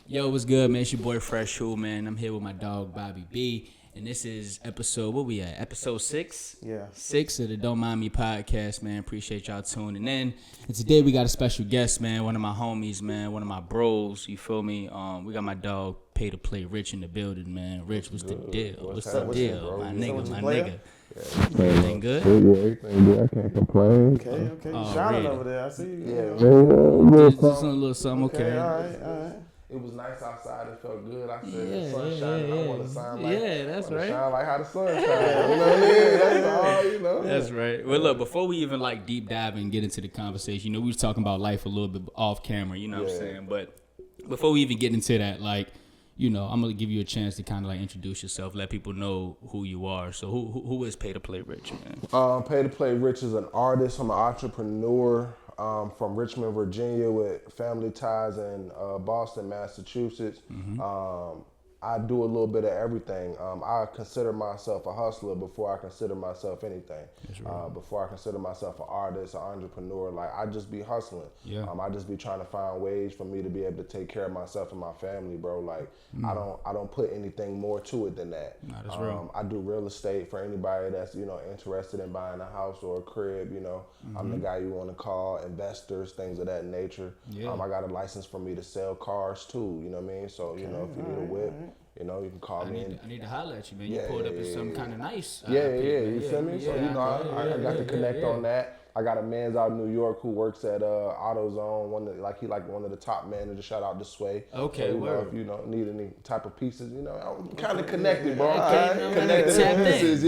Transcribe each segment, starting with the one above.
Yo, what's good, man? It's your boy Fresh Who, man. I'm here with my dog Bobby B, and this is episode, what we at? Episode 6? Yeah. 6 of the Don't Mind Me podcast, man. Appreciate y'all tuning in. And today we got a special guest, man. One of my homies, man. One of my bros. You feel me? We got my dog Pay2Play Rixh in the building, man. Rich, what's the deal? What's the deal, my nigga? Everything good? Yeah, everything good. I can't complain. Okay. You shining over there. I see you. Just a little something, okay. All right. It was nice outside. It felt good. I said, the sun shining. I want to shine like, that's right. Shine like how the sun shines. You know what I mean? That's all, you know. That's right. Well, look, before we even like deep dive and get into the conversation, we was talking about life a little bit off camera, you know what I'm saying? But before we even get into that, like, I'm gonna give you a chance to kind of like introduce yourself, let people know who you are. So who is Pay2Play Rixh, man? Pay2Play Rixh is an artist. I'm an entrepreneur from Richmond, Virginia, with family ties in Boston, Massachusetts. I do a little bit of everything. I consider myself a hustler before I consider myself anything. Right. Before I consider myself an artist, an entrepreneur, like I just be hustling. Yeah. I just be trying to find ways for me to be able to take care of myself and my family, bro. Like I don't put anything more to it than that. Nah, that's real. I do real estate for anybody that's interested in buying a house or a crib. I'm the guy you want to call, investors, things of that nature. Yeah. I got a license for me to sell cars too. You know what I mean? So if you need a whip. You can call me. I need to holler at you, man. You pulled up in something kind of nice. You feel me? So, I got to connect on that. I got a man's out in New York who works at AutoZone. He one of the top managers. Shout out to Sway. Okay, so, if you need any type of pieces, I'm kind of connected, bro. Connected pieces,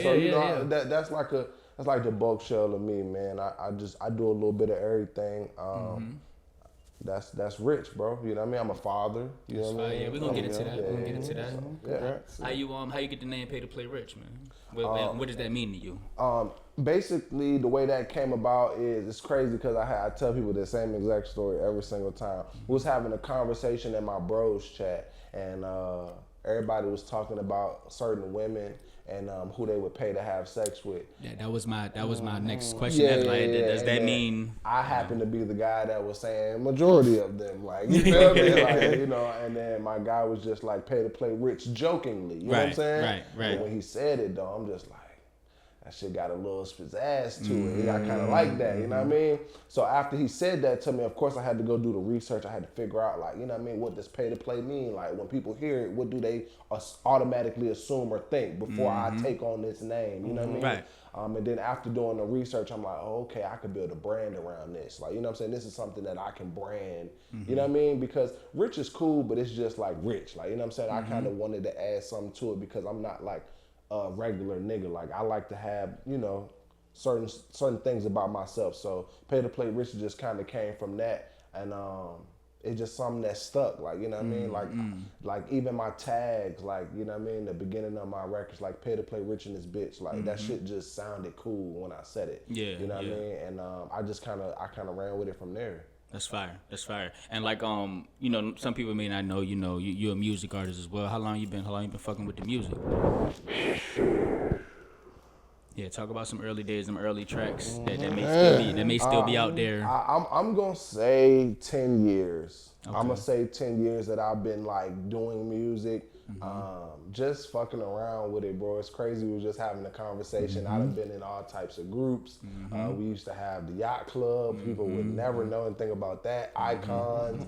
So that's like the bulk shell of me, man. I do a little bit of everything. That's rich, bro. You know what I mean? I'm a father. You know what I mean? Yeah, we're gonna get into that. We're gonna get into that. Yeah. How you get the name Pay2Play Rixh, man? What does that mean to you? Basically, the way that came about is it's crazy because I tell people the same exact story every single time. We was having a conversation in my bros chat, and everybody was talking about certain women and who they would pay to have sex with. Yeah, that was my next question. Does that mean I happen to be the guy that was saying majority of them, like, you feel me? Like, and then my guy was just like Pay2Play Rixh jokingly. You know what I'm saying? Right. But when he said it though, I'm just like, that shit got a little pizzazz to it. I kind of like that, you know what I mean? So after he said that to me, of course I had to go do the research. I had to figure out, like, you know what I mean, what does Pay2Play mean? Like, when people hear it, what do they automatically assume or think before I take on this name, you know what I mean? Right. And then after doing the research, I'm like, oh, okay, I could build a brand around this. Like, you know what I'm saying? This is something that I can brand, you know what I mean? Because Rich is cool, but it's just like Rich. Like, you know what I'm saying? I kind of wanted to add something to it because I'm not like a regular nigga. Like, I like to have, certain things about myself. So Pay2Play Rixh just kind of came from that, and it's just something that stuck. Like, you know what I mean? Like even my tags, like, you know what I mean, the beginning of my records, like Pay2Play Rixh in this bitch, like that shit just sounded cool when I said it. Yeah, you know what I mean? And I kind of ran with it from there. That's fire. And like some people may not know, you're a music artist as well. How long you been fucking with the music? Yeah, talk about some early days, some early tracks that may still be out there. I'm gonna say 10 years. Okay. I'm gonna say 10 years that I've been like doing music. Just fucking around with it, bro. It's crazy. We were just having a conversation. I done been in all types of groups. We used to have the yacht club. People would never know anything about that. Icons.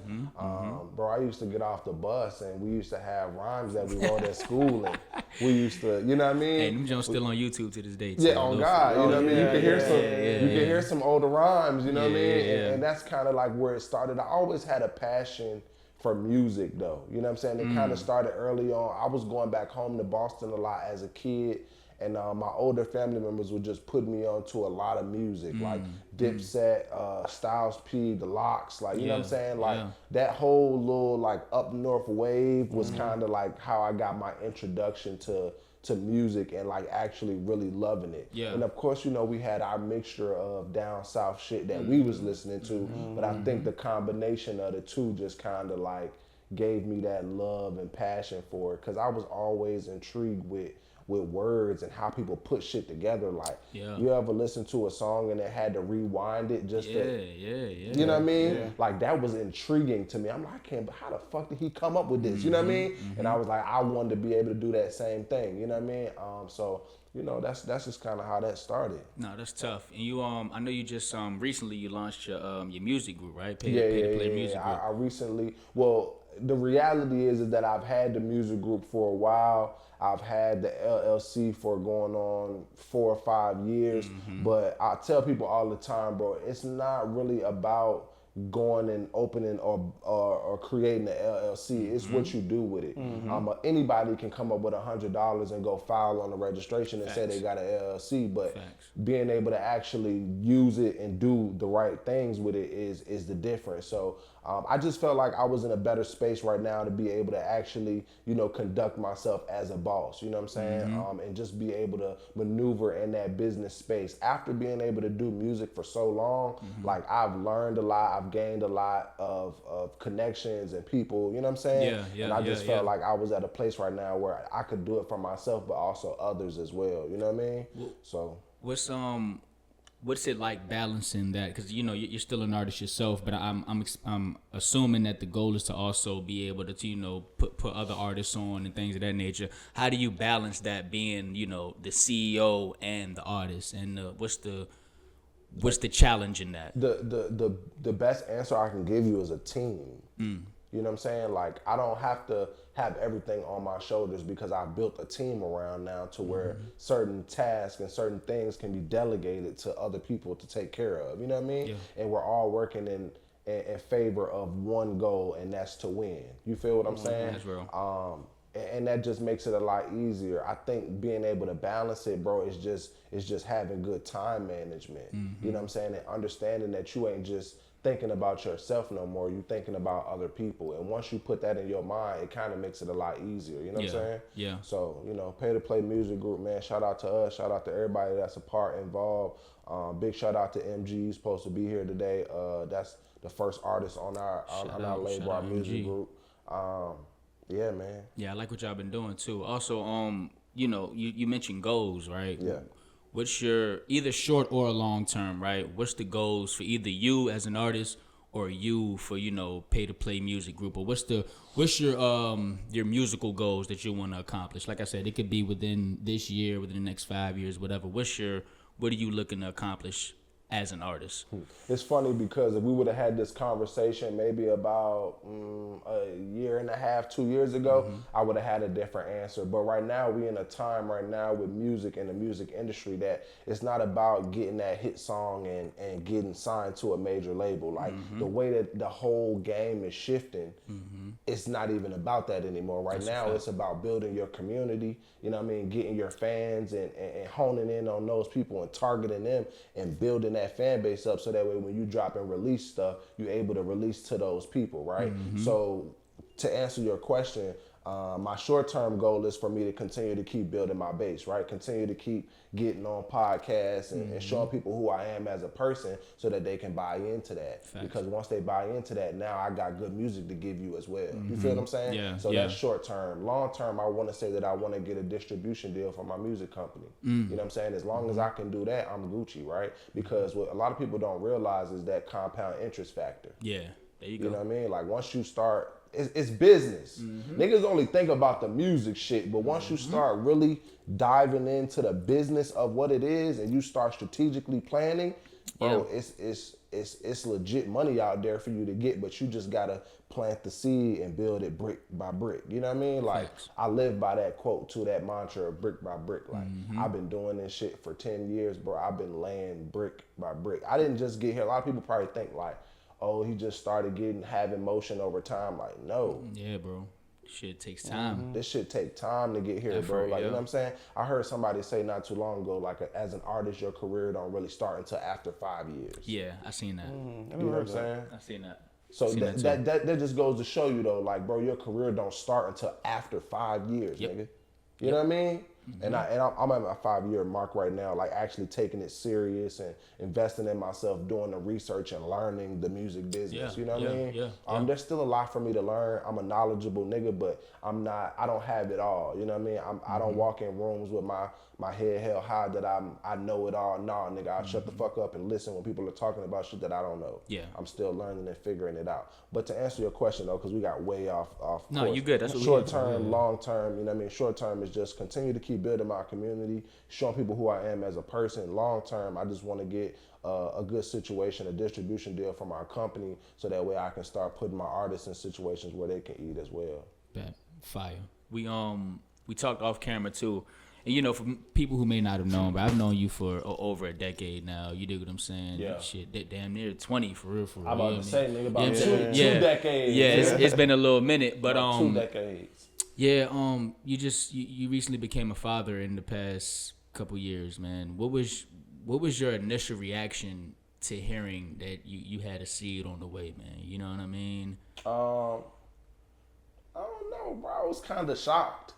Bro, I used to get off the bus and we used to have rhymes that we wrote at school. And we used to, you know what I mean? Hey, them Jones still on YouTube to this day. Yeah, on God. You know what I mean? You can hear some older rhymes, you know what I mean? And that's kind of like where it started. I always had a passion for music though, you know what I'm saying? It kind of started early on. I was going back home to Boston a lot as a kid, and my older family members would just put me on to a lot of music, like Dipset, Styles P, The Lox, like, you know what I'm saying? Like that whole little like up north wave was kind of like how I got my introduction to music and like actually really loving it. Yeah. And of course, we had our mixture of down south shit that we was listening to, but I think the combination of the two just kind of like gave me that love and passion for it, because I was always intrigued with words and how people put shit together. Like, Yeah. you ever listen to a song and it had to rewind it just Yeah. you know what I mean? Yeah. Like, that was intriguing to me. I'm like, but how the fuck did he come up with this? You know what I mean? And I was like, I wanted to be able to do that same thing. You know what I mean? So, you know, that's just kind of how that started. No, that's tough. And you, I know you just recently you launched your music group, right? Pay Yeah, to Play Music Group. I recently, well, the reality is that I've had the music group for a while. I've had the LLC for going on 4 or 5 years. But I tell people all the time, bro, it's not really about going and opening or creating the LLC. It's what you do with it. Anybody can come up with $100 and go file on the registration and say they got an LLC, but being able to actually use it and do the right things with it is the difference. So I just felt like I was in a better space right now to be able to actually, you know, conduct myself as a boss, you know what I'm saying? And just be able to maneuver in that business space. After being able to do music for so long, like, I've learned a lot, I've gained a lot of connections and people, you know what I'm saying? And I just felt like I was at a place right now where I could do it for myself, but also others as well, you know what I mean? So What's it like balancing that? Because, you know, you're still an artist yourself, but I'm assuming that the goal is to also be able to, you know, put other artists on and things of that nature. How do you balance that, being, you know, the CEO and the artist? And what's the challenge in that? The best answer I can give you is a team. You know what I'm saying? Like, I don't have to have everything on my shoulders because I've built a team around now to where certain tasks and certain things can be delegated to other people to take care of. You know what I mean? And we're all working in favor of one goal, and that's to win. You feel what I'm saying? That's real. And that just makes it a lot easier. I think being able to balance it, bro, is just having good time management. You know what I'm saying? And understanding that you ain't just thinking about yourself no more. You thinking about other people. And once you put that in your mind, it kind of makes it a lot easier. You know what I'm saying? Yeah. So, you know, Pay to Play Music Group, man, shout out to us. Shout out to everybody that's a part involved. Big shout out to MG. He's supposed to be here today. That's the first artist on our label, our music group. Yeah, man. Yeah, I like what y'all been doing too. Also, you know, you mentioned goals, right? Yeah. What's your, either short or long term, right? What's the goals for either you as an artist or you for, you know, Pay to Play Music Group? Or what's your musical goals that you want to accomplish? Like I said, it could be within this year, within the next 5 years, whatever. What are you looking to accomplish as an artist? It's funny because if we would have had this conversation maybe about a year and a half, 2 years ago, I would have had a different answer. But right now, we in a time right now with music and the music industry that it's not about getting that hit song and getting signed to a major label. Like, the way that the whole game is shifting, it's not even about that anymore. Right now, it's about building your community, you know what I mean, getting your fans and honing in on those people and targeting them and building that fan base up so that way when you drop and release stuff, you're able to release to those people, right? So to answer your question, my short-term goal is for me to continue to keep building my base, right? Continue to keep getting on podcasts and showing people who I am as a person so that they can buy into that. Facts. Because once they buy into that, now I got good music to give you as well. You feel what I'm saying? Yeah, So yeah. that's short-term. Long-term, I want to say that I want to get a distribution deal for my music company. You know what I'm saying? As long as I can do that, I'm Gucci, right? Because what a lot of people don't realize is that compound interest factor. Yeah, there you go. You know what I mean? Like, once you start, it's business. Niggas only think about the music shit, but once you start really diving into the business of what it is and you start strategically planning, bro, it's legit money out there for you to get, but you just gotta plant the seed and build it brick by brick. You know what I mean? Like, I live by that quote too, that mantra of brick by brick. Like, I've been doing this shit for 10 years, bro. I've been laying brick by brick. I didn't just get here. A lot of people probably think like, oh, he just started having motion over time. Like, no. Yeah, bro. Shit takes time. This shit take time to get here, bro. Like, you know what I'm saying? I heard somebody say not too long ago, like, as an artist, your career don't really start until after 5 years. Yeah, I seen that. You know what I'm saying? I seen that. So that just goes to show you, though, like, bro, your career don't start until after 5 years, nigga. You know what I mean? And I'm at my 5-year mark right now, like actually taking it serious and investing in myself, doing the research and learning the music business. You know what I mean? There's still a lot for me to learn. I'm a knowledgeable nigga, but I don't have it all. You know what I mean? I don't walk in rooms with my head held high that I know it all. Nah, nigga, I shut the fuck up and listen when people are talking about shit that I don't know. Yeah. I'm still learning and figuring it out. But to answer your question though, because we got way off No, course. you good. That's what short term, long term, you know what I mean? Short term is just continue to keep building my community, showing people who I am as a person. Long term, I just want to get a good situation, a distribution deal from our company, so that way I can start putting my artists in situations where they can eat as well. That fire. We talked off camera too. And, you know, for people who may not have known, but I've known you for over a decade now. You dig what I'm saying? Yeah. Shit, damn near 20 for real. I'm about to say, nigga, about two decades. Yeah, it's been a little minute, but 2 decades. Yeah, you recently became a father in the past couple years, man. What was your initial reaction to hearing that you had a seed on the way, man? You know what I mean? I don't know, bro. I was kind of shocked.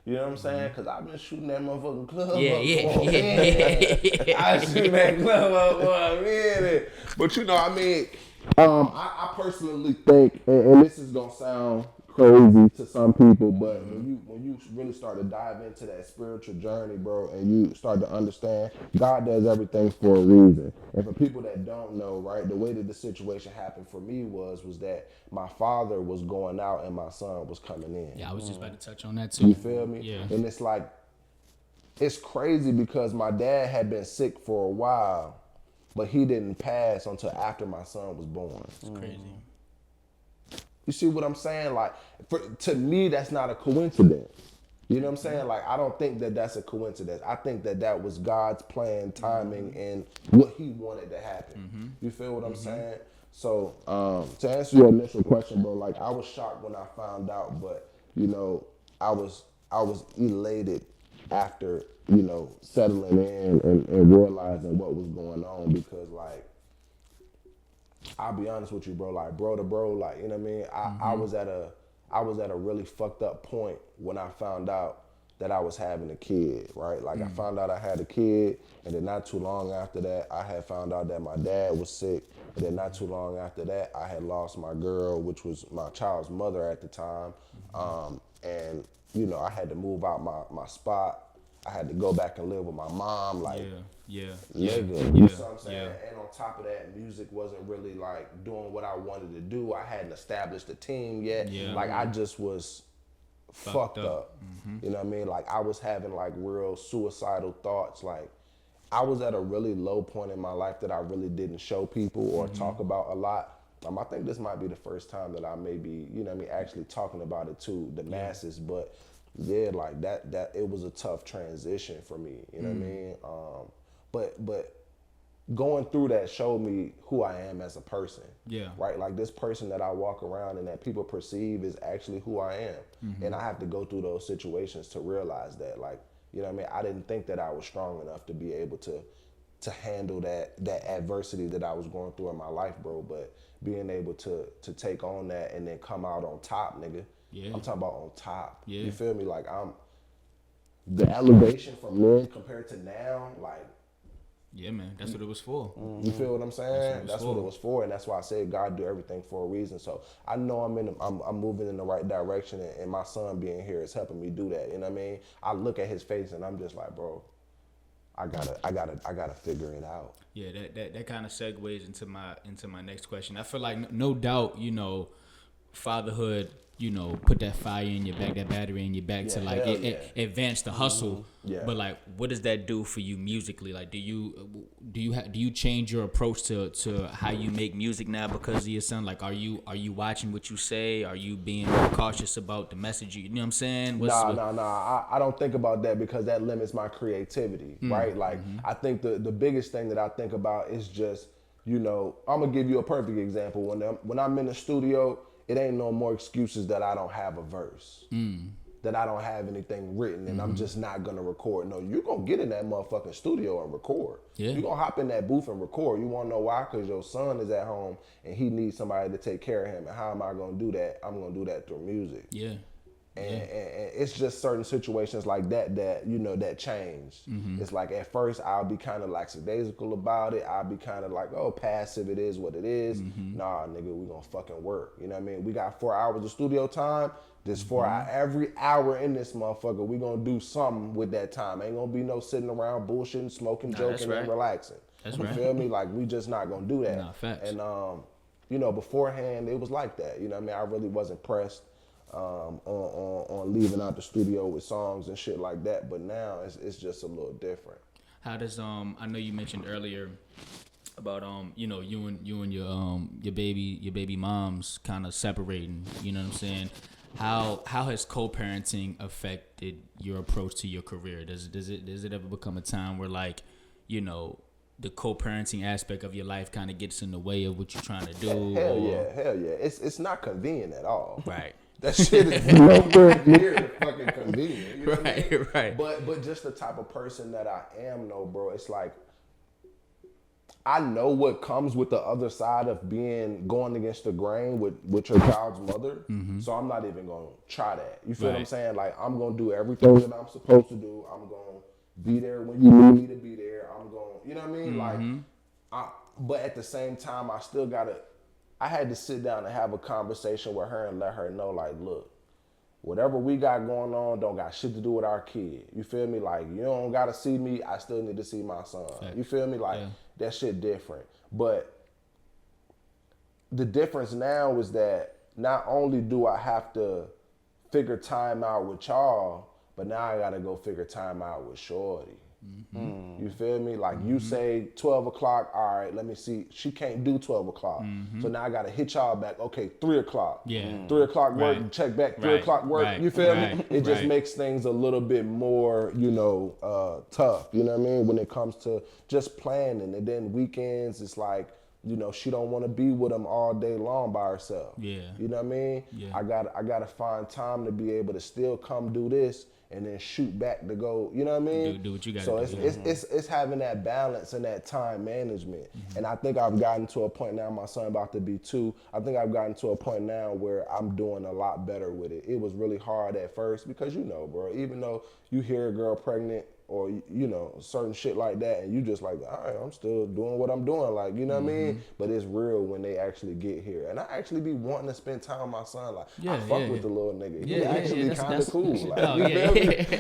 You know what I'm saying? Because I've been shooting that motherfucking club up for a minute. I shoot that club up for a minute. But you know, I mean, I personally think, and this is going to sound crazy to some people, but when you really start to dive into that spiritual journey, bro, and you start to understand God does everything for a reason. And for people that don't know, right, the way that the situation happened for me was that my father was going out and my son was coming in. Yeah, I was just about to touch on that too. You feel me? Yeah. And it's like, it's crazy because my dad had been sick for a while, but he didn't pass until after my son was born. It's crazy. You see what I'm saying? Like, to me, that's not a coincidence. You know what I'm saying? Like, I don't think that that's a coincidence. I think that that was God's plan, timing, and what he wanted to happen. You feel what I'm saying? So, to answer your initial question, bro, like, I was shocked when I found out, but, you know, I was elated after, you know, settling in and realizing what was going on, because, like, I'll be honest with you, bro. Like, bro to bro, like, you know what I mean? I was at a really fucked up point when I found out that I was having a kid, right? Like, I found out I had a kid, and then not too long after that, I had found out that my dad was sick, and then not too long after that, I had lost my girl, which was my child's mother at the time, and, you know, I had to move out my spot. I had to go back and live with my mom, like, nigga, you know what I'm saying? And on top of that, music wasn't really like doing what I wanted to do. I hadn't established a team yet. Like, I just was fucked up. You know what I mean? Like, I was having like real suicidal thoughts. Like, I was at a really low point in my life that I really didn't show people or talk about a lot. I think this might be the first time that I may be, you know what I mean, actually talking about it to the masses, but yeah, like that it was a tough transition for me, you know what I mean? But going through that showed me who I am as a person. Yeah. Right? Like, this person that I walk around and that people perceive is actually who I am. And I have to go through those situations to realize that, like, you know what I mean? I didn't think that I was strong enough to be able to handle that adversity that I was going through in my life, bro. But being able to take on that and then come out on top, nigga. Yeah. I'm talking about on top. Yeah. You feel me? Like, the elevation from then compared to now, like. Yeah, man. That's what it was for. You feel what I'm saying? That's what it was for, and that's why I said God do everything for a reason. So I know I'm moving in the right direction, and my son being here is helping me do that. You know what I mean? I look at his face and I'm just like, bro, I gotta figure it out. Yeah, that kind of segues into my next question. I feel like no doubt, you know, fatherhood, you know, put that fire in your back, that battery in your back to like advance the hustle. Yeah. But like, what does that do for you musically? Like, do you change your approach to how you make music now because of your son? Like, are you watching what you say? Are you being more cautious about the message? You know what I'm saying? Nah. I don't think about that because that limits my creativity, right? Like, I think the biggest thing that I think about is just, you know, I'm gonna give you a perfect example. When I'm in the studio, it ain't no more excuses that I don't have a verse, that I don't have anything written, and I'm just not gonna record. No, you're gonna get in that motherfucking studio and record. Yeah. You're gonna hop in that booth and record. You wanna know why? Because your son is at home and he needs somebody to take care of him. And how am I gonna do that? I'm gonna do that through music. Yeah. And it's just certain situations like that that change. It's like at first I'll be kind of lackadaisical about it. I'll be kind of like, oh, passive, it is what it is. Nah, nigga, we gonna fucking work. You know what I mean? We got 4 hours of studio time. This 4 hour, every hour in this motherfucker, we gonna do something with that time. Ain't gonna be no sitting around bullshitting, smoking, joking, and relaxing. That's you feel me? Like, we just not gonna do that. Nah, facts. And beforehand it was like that. You know what I mean? I really wasn't pressed on leaving out the studio with songs and shit like that, but now it's just a little different. How does I know you mentioned earlier about you and your baby moms kind of separating, you know what I'm saying? How has co-parenting affected your approach to your career? Does it ever become a time where, like, the co-parenting aspect of your life kind of gets in the way of what you're trying to do? Hell yeah. It's not convenient at all. Right. That shit is nowhere near the fucking convenient. You know what I mean? Right. But just the type of person that I am, though, bro, it's like, I know what comes with the other side of going against the grain with your child's mother. So I'm not even gonna try that. You feel what I'm saying? Like, I'm gonna do everything that I'm supposed to do. I'm gonna be there when you need me to be there. I'm gonna, you know what I mean? Like, but at the same time, I had to sit down and have a conversation with her and let her know, like, look, whatever we got going on don't got shit to do with our kid. You feel me? Like, you don't gotta see me, I still need to see my son. You feel me? Like, that shit different. But the difference now is that not only do I have to figure time out with y'all, but now I gotta go figure time out with Shorty. You feel me? Like, you say 12 o'clock, all right, let me see. She can't do 12 o'clock. So now I got to hit y'all back. Okay, 3 o'clock. 3 o'clock work, check back, 3 o'clock work. You feel me? It just makes things a little bit more, tough. You know what I mean? When it comes to just planning. And then weekends, it's like, she don't want to be with them all day long by herself. Yeah. You know what I mean? Yeah. I got to find time to be able to still come do this and then shoot back to go, you know what I mean? Do what you got to do. So it's having that balance and that time management. And I think I've gotten to a point now, my son about to be 2, I think I've gotten to a point now where I'm doing a lot better with it. It was really hard at first because, bro, even though you hear a girl pregnant or, certain shit like that, and you just like, all right, I'm still doing what I'm doing, like, you know what I mean? But it's real when they actually get here. And I actually be wanting to spend time with my son. Like, I fuck with the little nigga. He actually kind of cool. Like,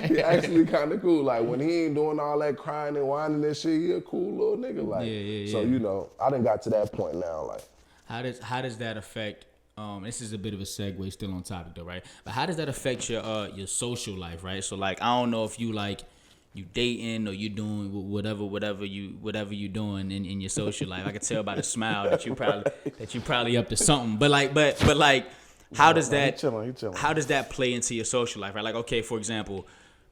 he actually kind of cool. Like, when he ain't doing all that crying and whining and shit, he a cool little nigga. Like, so, I done got to that point now. Like, how does that affect? This is a bit of a segue, still on topic though, right? But how does that affect your social life, right? So, like, I don't know if you like, you dating or you doing whatever you doing in your social life. I can tell by the smile that you probably up to something. But like how does that he chilling. How does that play into your social life, right? Like, okay, for example,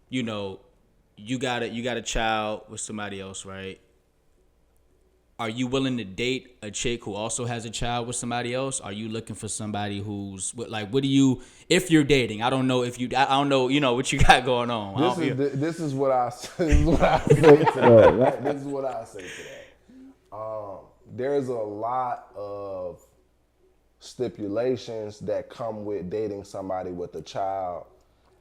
you got a child with somebody else, right? Are you willing to date a chick who also has a child with somebody else? Are you looking for somebody who's like, what do you, if you're dating? I don't know what you got going on. This is what I say to that. Right? This is what I say to that. There's a lot of stipulations that come with dating somebody with a child.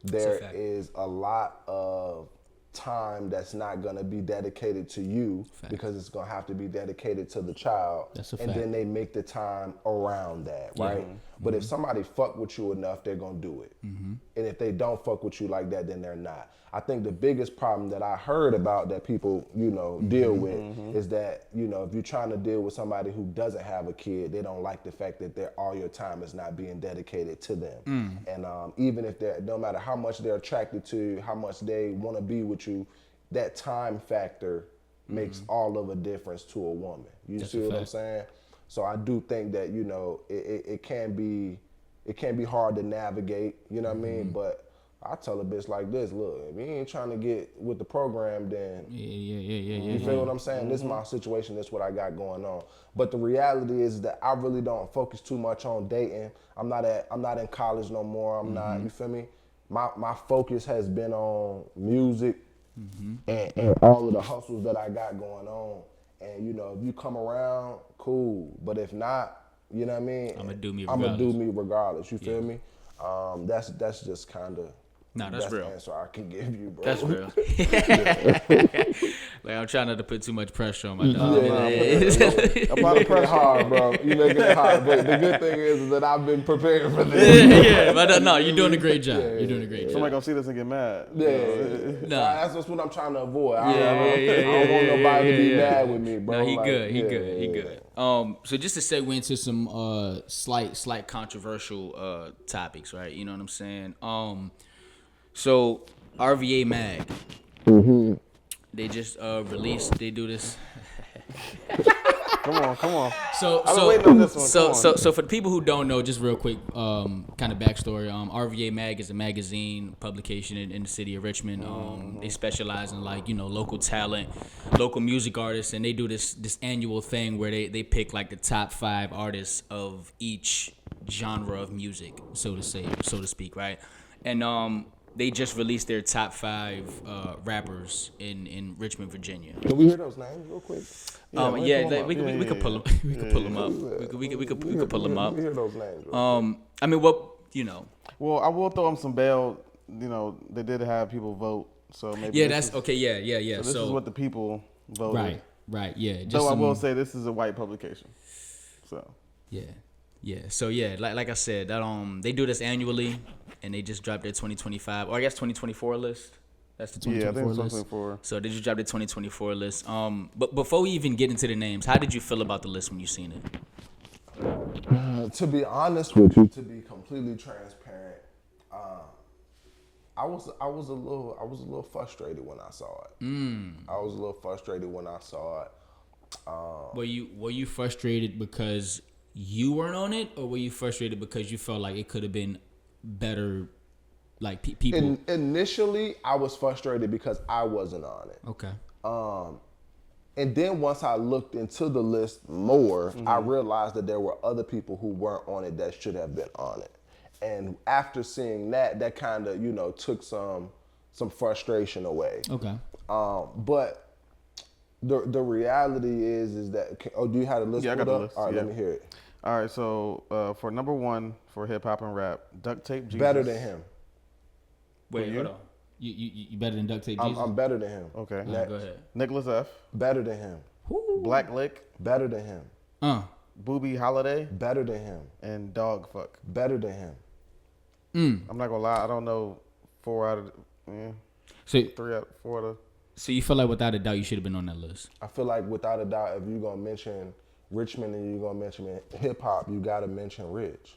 There is a lot of time that's not going to be dedicated to you because it's going to have to be dedicated to the child. And then they make the time around that, right? But if somebody fuck with you enough, they're going to do it. And if they don't fuck with you like that, then they're not. I think the biggest problem that I heard about that people, deal with is that, if you're trying to deal with somebody who doesn't have a kid, they don't like the fact that all your time is not being dedicated to them. And even if no matter how much they're attracted to you, how much they want to be with you, that time factor makes all of a difference to a woman. You see what I'm saying? So I do think that, it can be hard to navigate, you know what I mean? But I tell a bitch like this, look, if you ain't trying to get with the program, then you feel what I'm saying? This is my situation, this is what I got going on. But the reality is that I really don't focus too much on dating. I'm not in college no more. I'm not, you feel me? My focus has been on music and all of the hustles that I got going on. And if you come around, cool. But if not, you know what I mean? I'm gonna do me regardless. You feel me? That's just kind of Nah, that's best real. answer I can give you, bro. That's real. Like I'm trying not to put too much pressure on my dog. I'm making it hard, bro. You making it hard. But the good thing is that I've been prepared for this. Yeah, but no, you're doing a great job. You're doing a great job. Somebody gonna see this and get mad. Yeah. No. That's what I'm trying to avoid. I Yeah, don't want nobody to be yeah. mad with me, bro. No, he Like, good. He yeah, good. He yeah. good. So just to segue into some slight controversial topics, right? You know what I'm saying? So RVA Mag, they just released. They do this. Come on. So I've been waiting on this one. So for the people who don't know, just real quick, kind of backstory. RVA Mag is a magazine publication in the city of Richmond. They specialize in local talent, local music artists, and they do this annual thing where they pick like the top 5 artists of each genre of music, so to speak, right? And they just released their top 5 rappers in Richmond, Virginia. Can we hear those names real quick? We could pull them. We could pull them up. We could pull them up. We hear those names. Real I mean, what you know? Well, I will throw them some bail. They did have people vote, so maybe. Yeah, that's okay. Yeah. So this is what the people voted. Right. Yeah. Just Though I will say this is a white publication. So. Yeah. So yeah, like I said, that they do this annually, and they just dropped their 2025 or I guess 2024 list. That's the 2024 I think it's list. 2024. So they just dropped the 2024 list. But before we even get into the names, how did you feel about the list when you seen it? To be honest with you, to be completely transparent, I was a little frustrated when I saw it. I was a little frustrated when I saw it. Were you frustrated because you weren't on it, or were you frustrated because you felt like it could have been better, like people? Initially, I was frustrated because I wasn't on it. Okay. And then once I looked into the list more, I realized that there were other people who weren't on it that should have been on it. And after seeing that kind of, took some frustration away. Okay. But the reality is that, do you have the list? Yeah, I got the list. All right, yeah. let me hear it. All right, so for number 1 for hip hop and rap, Duct Tape Jesus. Better than him. Wait, hold on. You better than Duct Tape Jesus? I'm better than him. Okay. Nah, go ahead. Nicholas F. Better than him. Black Lick. Better than him. Booby Holiday. Better than him. And Dog Fuck. Better than him. I'm not gonna lie, I don't know 4 out of So 3 out 4 out of. So you feel like without a doubt you should have been on that list? I feel like without a doubt, if you're gonna mention Richmond and you're gonna mention hip hop, you gotta mention Rich.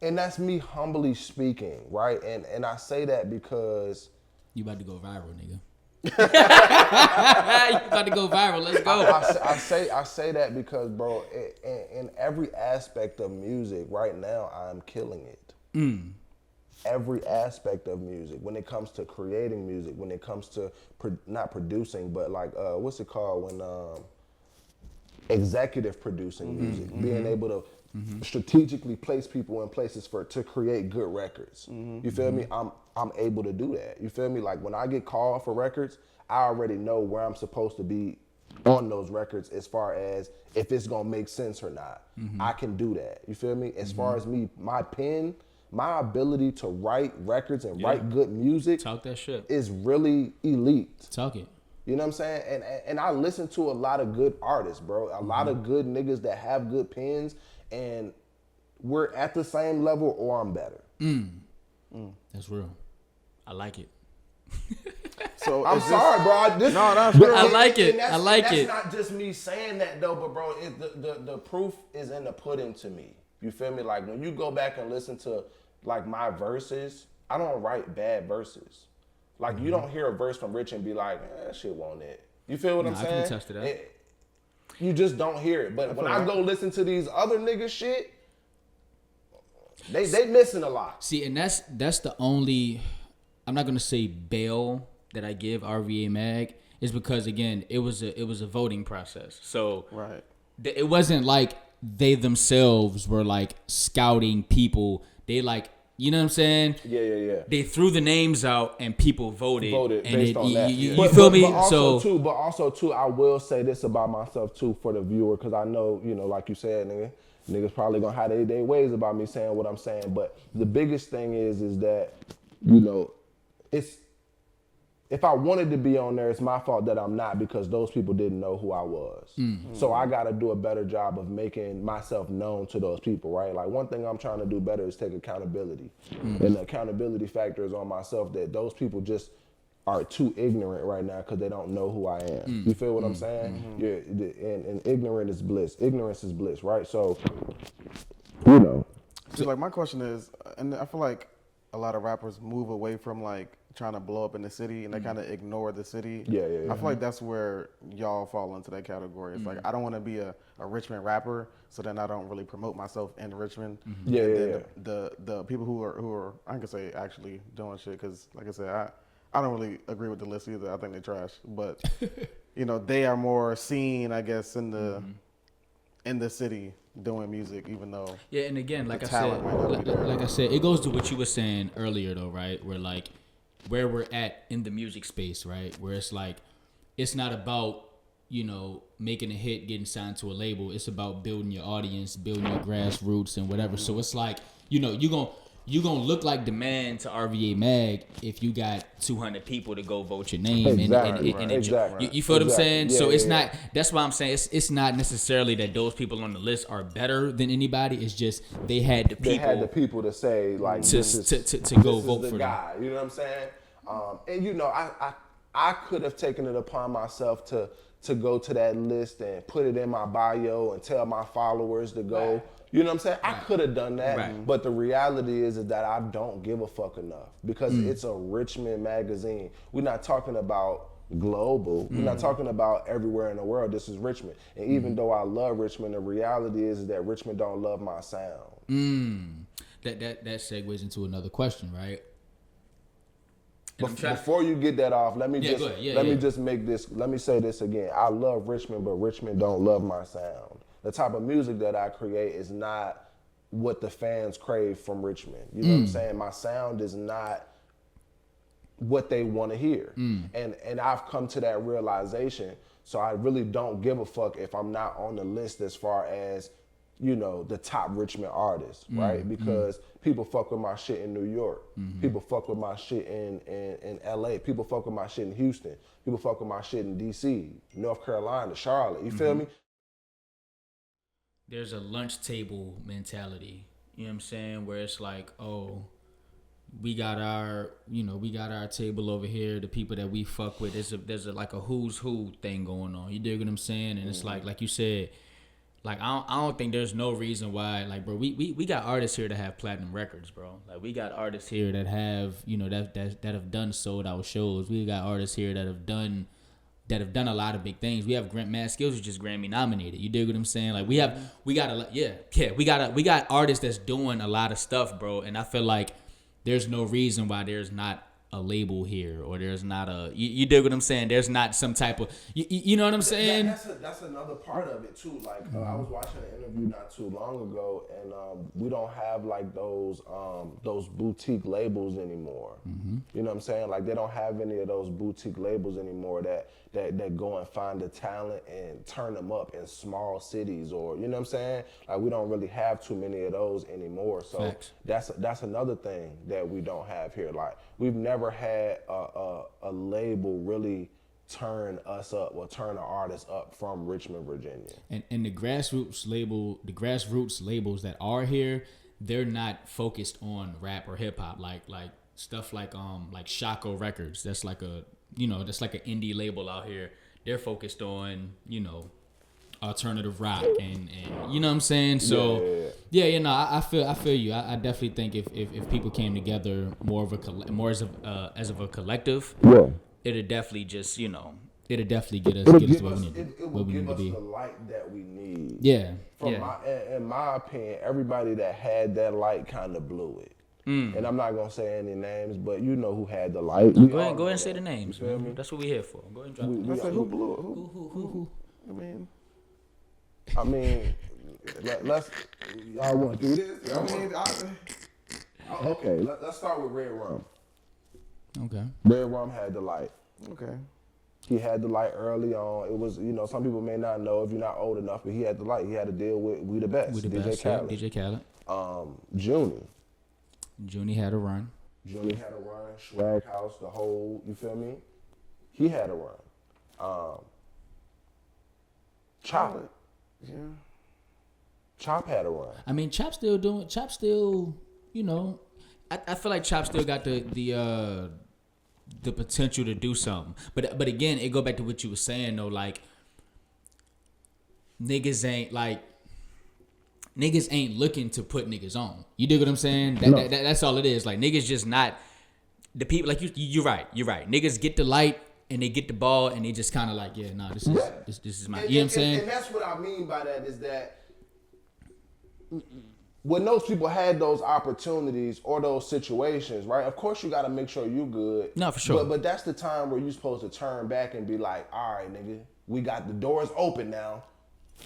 And that's me humbly speaking, right? And I say that because you about to go viral, nigga. You about to go viral. Let's go. I say that because, bro, in every aspect of music right now, I'm killing it. Every aspect of music, when it comes to creating music, when it comes to not producing, but like what's it called when executive producing music, being able to strategically place people in places to create good records. You feel me? I'm able to do that. You feel me? Like when I get called for records, I already know where I'm supposed to be on those records as far as if it's gonna make sense or not. I can do that. You feel me? As far as me, my pen, my ability to write records and write good music Talk that shit. is really elite. Talk it. You know what I'm saying? And I listen to a lot of good artists, bro. A lot of good niggas that have good pens, and we're at the same level or I'm better. That's real. I like it. So I'm sorry, bro. No, it's real. I like it. I like it. That's not just me saying that though, but bro, the proof is in the pudding to me. You feel me? Like when you go back and listen to like my verses, I don't write bad verses. Like you don't hear a verse from Rich and be like, that shit won't it. You feel what I'm saying? I can attest to that. You just don't hear it. But when I go listen to these other niggas shit, they missing a lot. See, and that's the only, I'm not gonna say bail that I give RVA Mag, is because again it was a voting process. So Right. It wasn't like they themselves were like scouting people. They like You know what I'm saying? Yeah. They threw the names out and people voted and based on that. You But- feel but- me? But also too, I will say this about myself too for the viewer, because I know, like you said, niggas probably gonna have their ways about me saying what I'm saying. But the biggest thing is that, it's, if I wanted to be on there, it's my fault that I'm not, because those people didn't know who I was. So I got to do a better job of making myself known to those people, right? Like, one thing I'm trying to do better is take accountability. And the accountability factor is on myself, that those people just are too ignorant right now because they don't know who I am. You feel what I'm saying? And ignorant is bliss. Ignorance is bliss, right? So, See, like, my question is, and I feel like a lot of rappers move away from like trying to blow up in the city, and they kind of ignore the city. Yeah. I feel like that's where y'all fall into that category. It's like, I don't want to be a Richmond rapper, so then I don't really promote myself in Richmond. Yeah, and yeah, then the people who are I can say actually doing shit, because like I said, I don't really agree with the list either. I think they trash, but they are more seen, I guess, in the city doing music, even though and again, like talent might not be there. I said, it goes to what you were saying earlier, though, right? Where we're at in the music space, right? Where it's like, it's not about making a hit, getting signed to a label. It's about building your audience, building your grassroots, and whatever. So it's like, you gonna look like the man to RVA Mag if you got 200 people to go vote your name. Exactly. You feel what I'm saying? Yeah, So it's yeah. not. That's why I'm saying it's not necessarily that those people on the list are better than anybody. It's just they had the people. They had the people to say, like, to go vote the for guy. them. You know what I'm saying? And I could have taken it upon myself to go to that list and put it in my bio and tell my followers to go. Right. You know what I'm saying? I could have done that, Right. but the reality is that I don't give a fuck enough, because it's a Richmond magazine. We're not talking about global. We're not talking about everywhere in the world. This is Richmond. And even though I love Richmond, the reality is that Richmond don't love my sound. That segues into another question, right? Before you get that off, let me go ahead. let me say this again. I love Richmond, but Richmond don't love my sound. The type of music that I create is not what the fans crave from Richmond. You know what I'm saying? My sound is not what they want to hear. And I've come to that realization, so I really don't give a fuck if I'm not on the list as far as, the top Richmond artists, right? Because people fuck with my shit in New York. People fuck with my shit in LA. People fuck with my shit in Houston. People fuck with my shit in DC, North Carolina, Charlotte. You feel me? There's a lunch table mentality, you know what I'm saying, where it's like, oh, we got our table over here, the people that we fuck with. There's like a who's who thing going on. You dig what I'm saying? And it's like you said, like I don't think there's no reason why, like, bro, we got artists here that have platinum records, bro. Like, we got artists here that have that have done sold out shows. We got artists here that have done a lot of big things. We have Mad Skills, who's just Grammy nominated. You dig what I'm saying? Like, we got artists that's doing a lot of stuff, bro. And I feel like there's no reason why there's not a label here, or there's not a you dig what I'm saying? There's not some type of you know what I'm saying? That's another part of it too. Like, I was watching an interview not too long ago, and we don't have like those boutique labels anymore. You know what I'm saying? Like, they don't have any of those boutique labels anymore that go and find the talent and turn them up in small cities, or you know what I'm saying? Like, we don't really have too many of those anymore. So Facts. that's another thing that we don't have here. Like, we've never had a label really turn us up or turn an artist up from Richmond, Virginia. And the grassroots labels that are here, they're not focused on rap or hip hop, like stuff like Shako Records. That's like an indie label out here. They're focused on, alternative rock and you know what I'm saying? So I feel you. I definitely think if people came together more as of a collective, it'd definitely just, it'd definitely get us where we need It will give to us be. the light that we need. Yeah. In my opinion, everybody that had that light kind of blew it. And I'm not gonna say any names, but you know who had the light. Go ahead and say the names, man. That's what we're here for. Go ahead and drop I said, who blew it? Who? I mean, let's. Y'all want to do this? Okay, let's start with Red Rum. Okay. Red Rum had the light. Okay. He had the light early on. It was, some people may not know if you're not old enough, but he had the light. He had to deal with We the Best, We the DJ best. Yeah, Khaled. DJ Khaled. Junie. Junie had a run. Junie had a run. Swag House, the whole, you feel me? He had a run. Chop. Yeah. Chop had a run. I mean, Chop still, I feel like Chop still got the potential to do something. But again, it go back to what you were saying though, like niggas ain't looking to put niggas on. You dig what I'm saying? That's all it is. Like niggas just not the people. Like you're right. Niggas get the light and they get the ball and they just kind of like, yeah, nah, this is my. You know what I'm saying? And that's what I mean by that is that when those people had those opportunities or those situations, right? Of course, you got to make sure you good. No, for sure. But that's the time where you're supposed to turn back and be like, all right, nigga, we got the doors open now.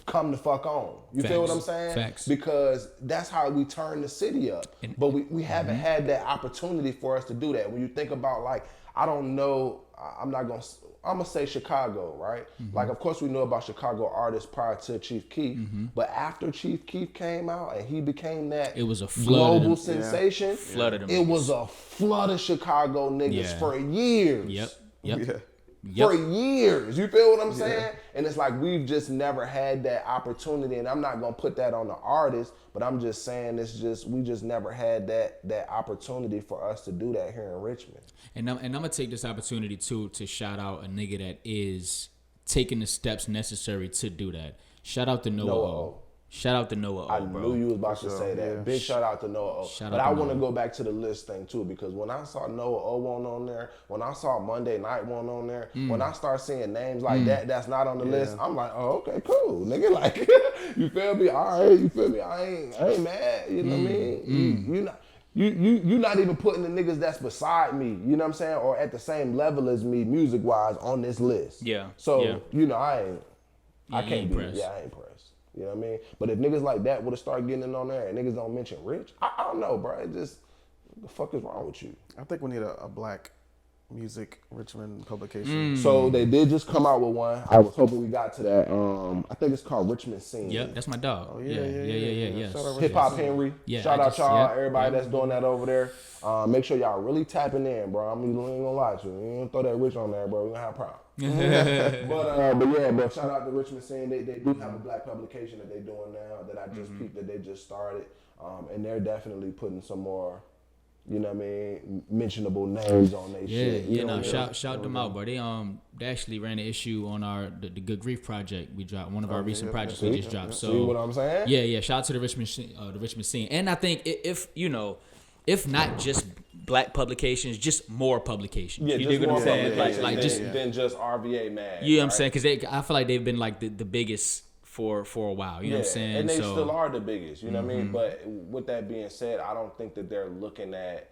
Come the fuck on. You feel what I'm saying? Facts. Because that's how we turn the city up. But we haven't had that opportunity for us to do that. When you think about like, I don't know, I'm gonna say Chicago, right? Like, of course we know about Chicago artists prior to Chief Keef, but after Chief Keef came out and he became that It was a flood global sensation, Flood of them it niggas. was a flood of Chicago niggas for years. Yep. For years, you feel what I'm saying? And it's like we've just never had that opportunity, and I'm not gonna put that on the artist, but I'm just saying we just never had that opportunity for us to do that here in Richmond. And I'm gonna take this opportunity too to shout out a nigga that is taking the steps necessary to do that. Shout out to Noah O. Shout out to Noah O, I bro. knew you was about to say that. Yeah. Big shout out to Noah O. But I want to go back to the list thing too, because when I saw Noah O one on there, when I saw Monday Night one on there, when I start seeing names like that's not on the list, I'm like, oh, okay, cool, nigga. Like, you feel me? All right, you feel me? I ain't mad. You know what I mean? You not even putting the niggas that's beside me, you know what I'm saying, or at the same level as me music wise on this list. Yeah. So Yeah. I can't be impressed. I ain't impressed. You know what I mean? But if niggas like that would have started getting in on there and niggas don't mention Rich, I don't know, bro. It just, what the fuck is wrong with you? I think we need a black music Richmond publication. So they did just come out with one. I was hoping we got to that. I think it's called Richmond Scene. Yep, that's my dog. Oh, yeah. Yes. Shout out Hip Hop Henry. Yeah, Shout I out just- y'all, yeah, everybody that's doing that over there. Make sure y'all really tapping in, bro. I mean, we ain't gonna lie to you. You don't throw that Rich on there, bro. We gonna have a problem. but shut out to Richmond Scene. They do have a black publication that they doing now that I just peeped that they just started, and they're definitely putting some more, you know what I mean, mentionable names on their shit. You know what I mean? Shout them out, bro. They actually ran an issue on the Good Grief project. We dropped one of our recent projects we just dropped. So See what I'm saying? yeah. Shout out to the Richmond scene, and I think if not just black publications, just more publications. Yeah, you just dig what more I'm saying? publications than just RVA Mag. You know what I'm saying? Because I feel like they've been like the biggest for a while. You know what I'm saying? And they still are the biggest, you know what I mean? But with that being said, I don't think that they're looking at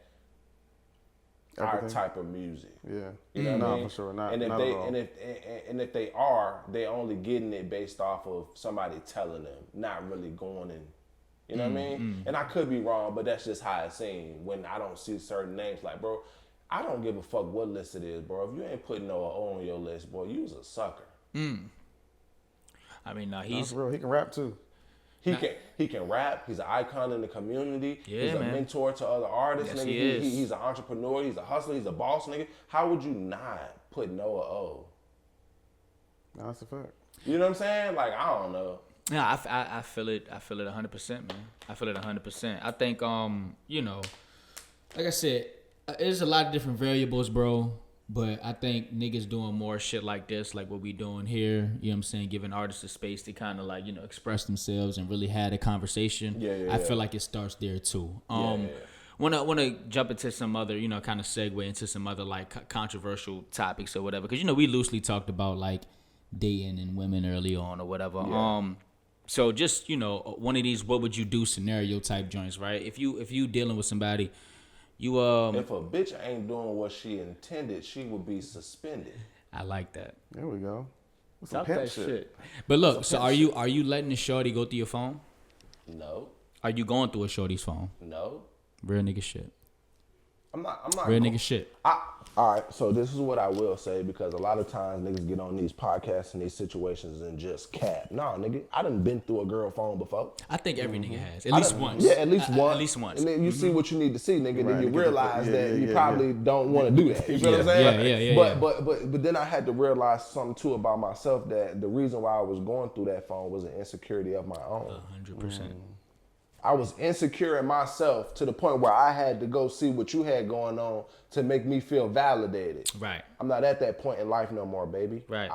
our type of music. Yeah. You know what I mean? For sure. Not and if at they all. and if they are, they only getting it based off of somebody telling them, not really going and you know what I mean? And I could be wrong, but that's just how it seems when I don't see certain names. Like, bro, I don't give a fuck what list it is, bro. If you ain't putting Noah O on your list, boy, you's a sucker. I mean, He's real. He can rap too. He can rap. He's an icon in the community. Yeah, he's a man. mentor to other artists. Yes, Nigga. he is. He's an entrepreneur. He's a hustler. He's a boss, nigga. How would you not put Noah O? No, that's a fact. You know what I'm saying? Like, I don't know. Yeah, I feel it. I feel it 100%, man. I feel it 100%. I think, like I said, there's a lot of different variables, bro. But I think niggas doing more shit like this, like what we doing here. You know what I'm saying? Giving artists a space to kind of like express themselves and really have a conversation. I feel like it starts there too. Wanna jump into some other, kind of segue into some other like controversial topics or whatever. Because we loosely talked about like dating and women early on or whatever. So just, one of these what would you do scenario type joints, right? If you dealing with somebody, you if a bitch ain't doing what she intended, she would be suspended. I like that. There we go. Some Talk pimp that shit. shit. But look, so are you letting the shorty go through your phone? No. Are you going through a shorty's phone? No. Real nigga shit. I'm not. Real nigga shit. All right, so this is what I will say, because a lot of times niggas get on these podcasts and these situations and just cap. Nah, nigga, I done been through a girl phone before. I think every nigga has. At least once. Yeah, at least once. At least once. And then you see what you need to see, nigga. Right, Then you to get realize the- that you probably don't want to do that. You feel what I'm saying? Yeah. But then I had to realize something too about myself, that the reason why I was going through that phone was an insecurity of my own. 100%. I was insecure in myself to the point where I had to go see what you had going on to make me feel validated. Right. I'm not at that point in life no more, baby. Right.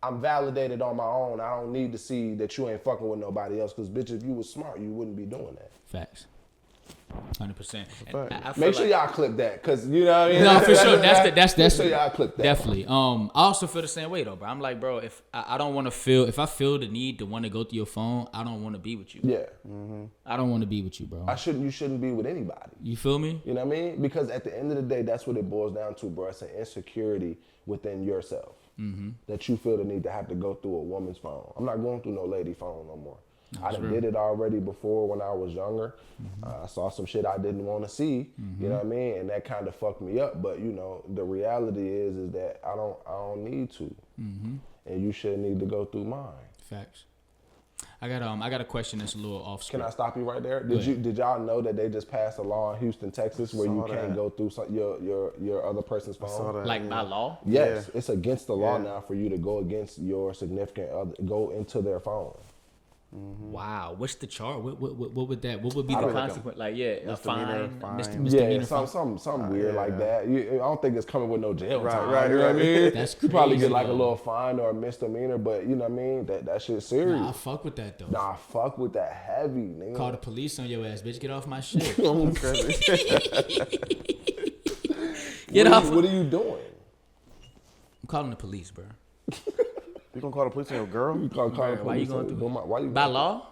I'm validated on my own. I don't need to see that you ain't fucking with nobody else. Because, bitch, if you was smart, you wouldn't be doing that. Facts. 100%. Make sure y'all clip that, because you know what I mean. No, for sure. That's make sure y'all clip that. Definitely. I also feel the same way though, bro. I'm like, bro, if I don't want to feel, if I feel the need to want to go through your phone, I don't want to be with you. Yeah. I don't want to be with you, bro. You shouldn't be with anybody. You feel me? You know what I mean? Because at the end of the day, that's what it boils down to, bro. It's an insecurity within yourself that you feel the need to have to go through a woman's phone. I'm not going through no lady phone no more. I done did it already before when I was younger. I saw some shit I didn't want to see, you know what I mean? And that kind of fucked me up. But, you know, the reality is that I don't need to. And you shouldn't need to go through mine. Facts. I got a question that's a little off script. Can I stop you right there? Did y'all know that they just passed a law in Houston, Texas, where you can't go through your other person's phone? Like by law? Yes, it's against the law now for you to go against your significant other, go into their phone. Wow, what's the charge? What would that? What would be the consequence? Like, a fine, misdemeanor, something weird like that. I don't think it's coming with no jail time. Right, you know what I mean? That's you probably crazy, get like a though. little fine or a misdemeanor, but you know what I mean? That shit's serious. Nah, I fuck with that though. Nah, fuck with that heavy, nigga. Call the police on your ass, bitch. Get off my shit. Get off. What are you doing? I'm calling the police, bro. You gonna call the police on your girl? You call the Why you police going on- through? Why you By going- law?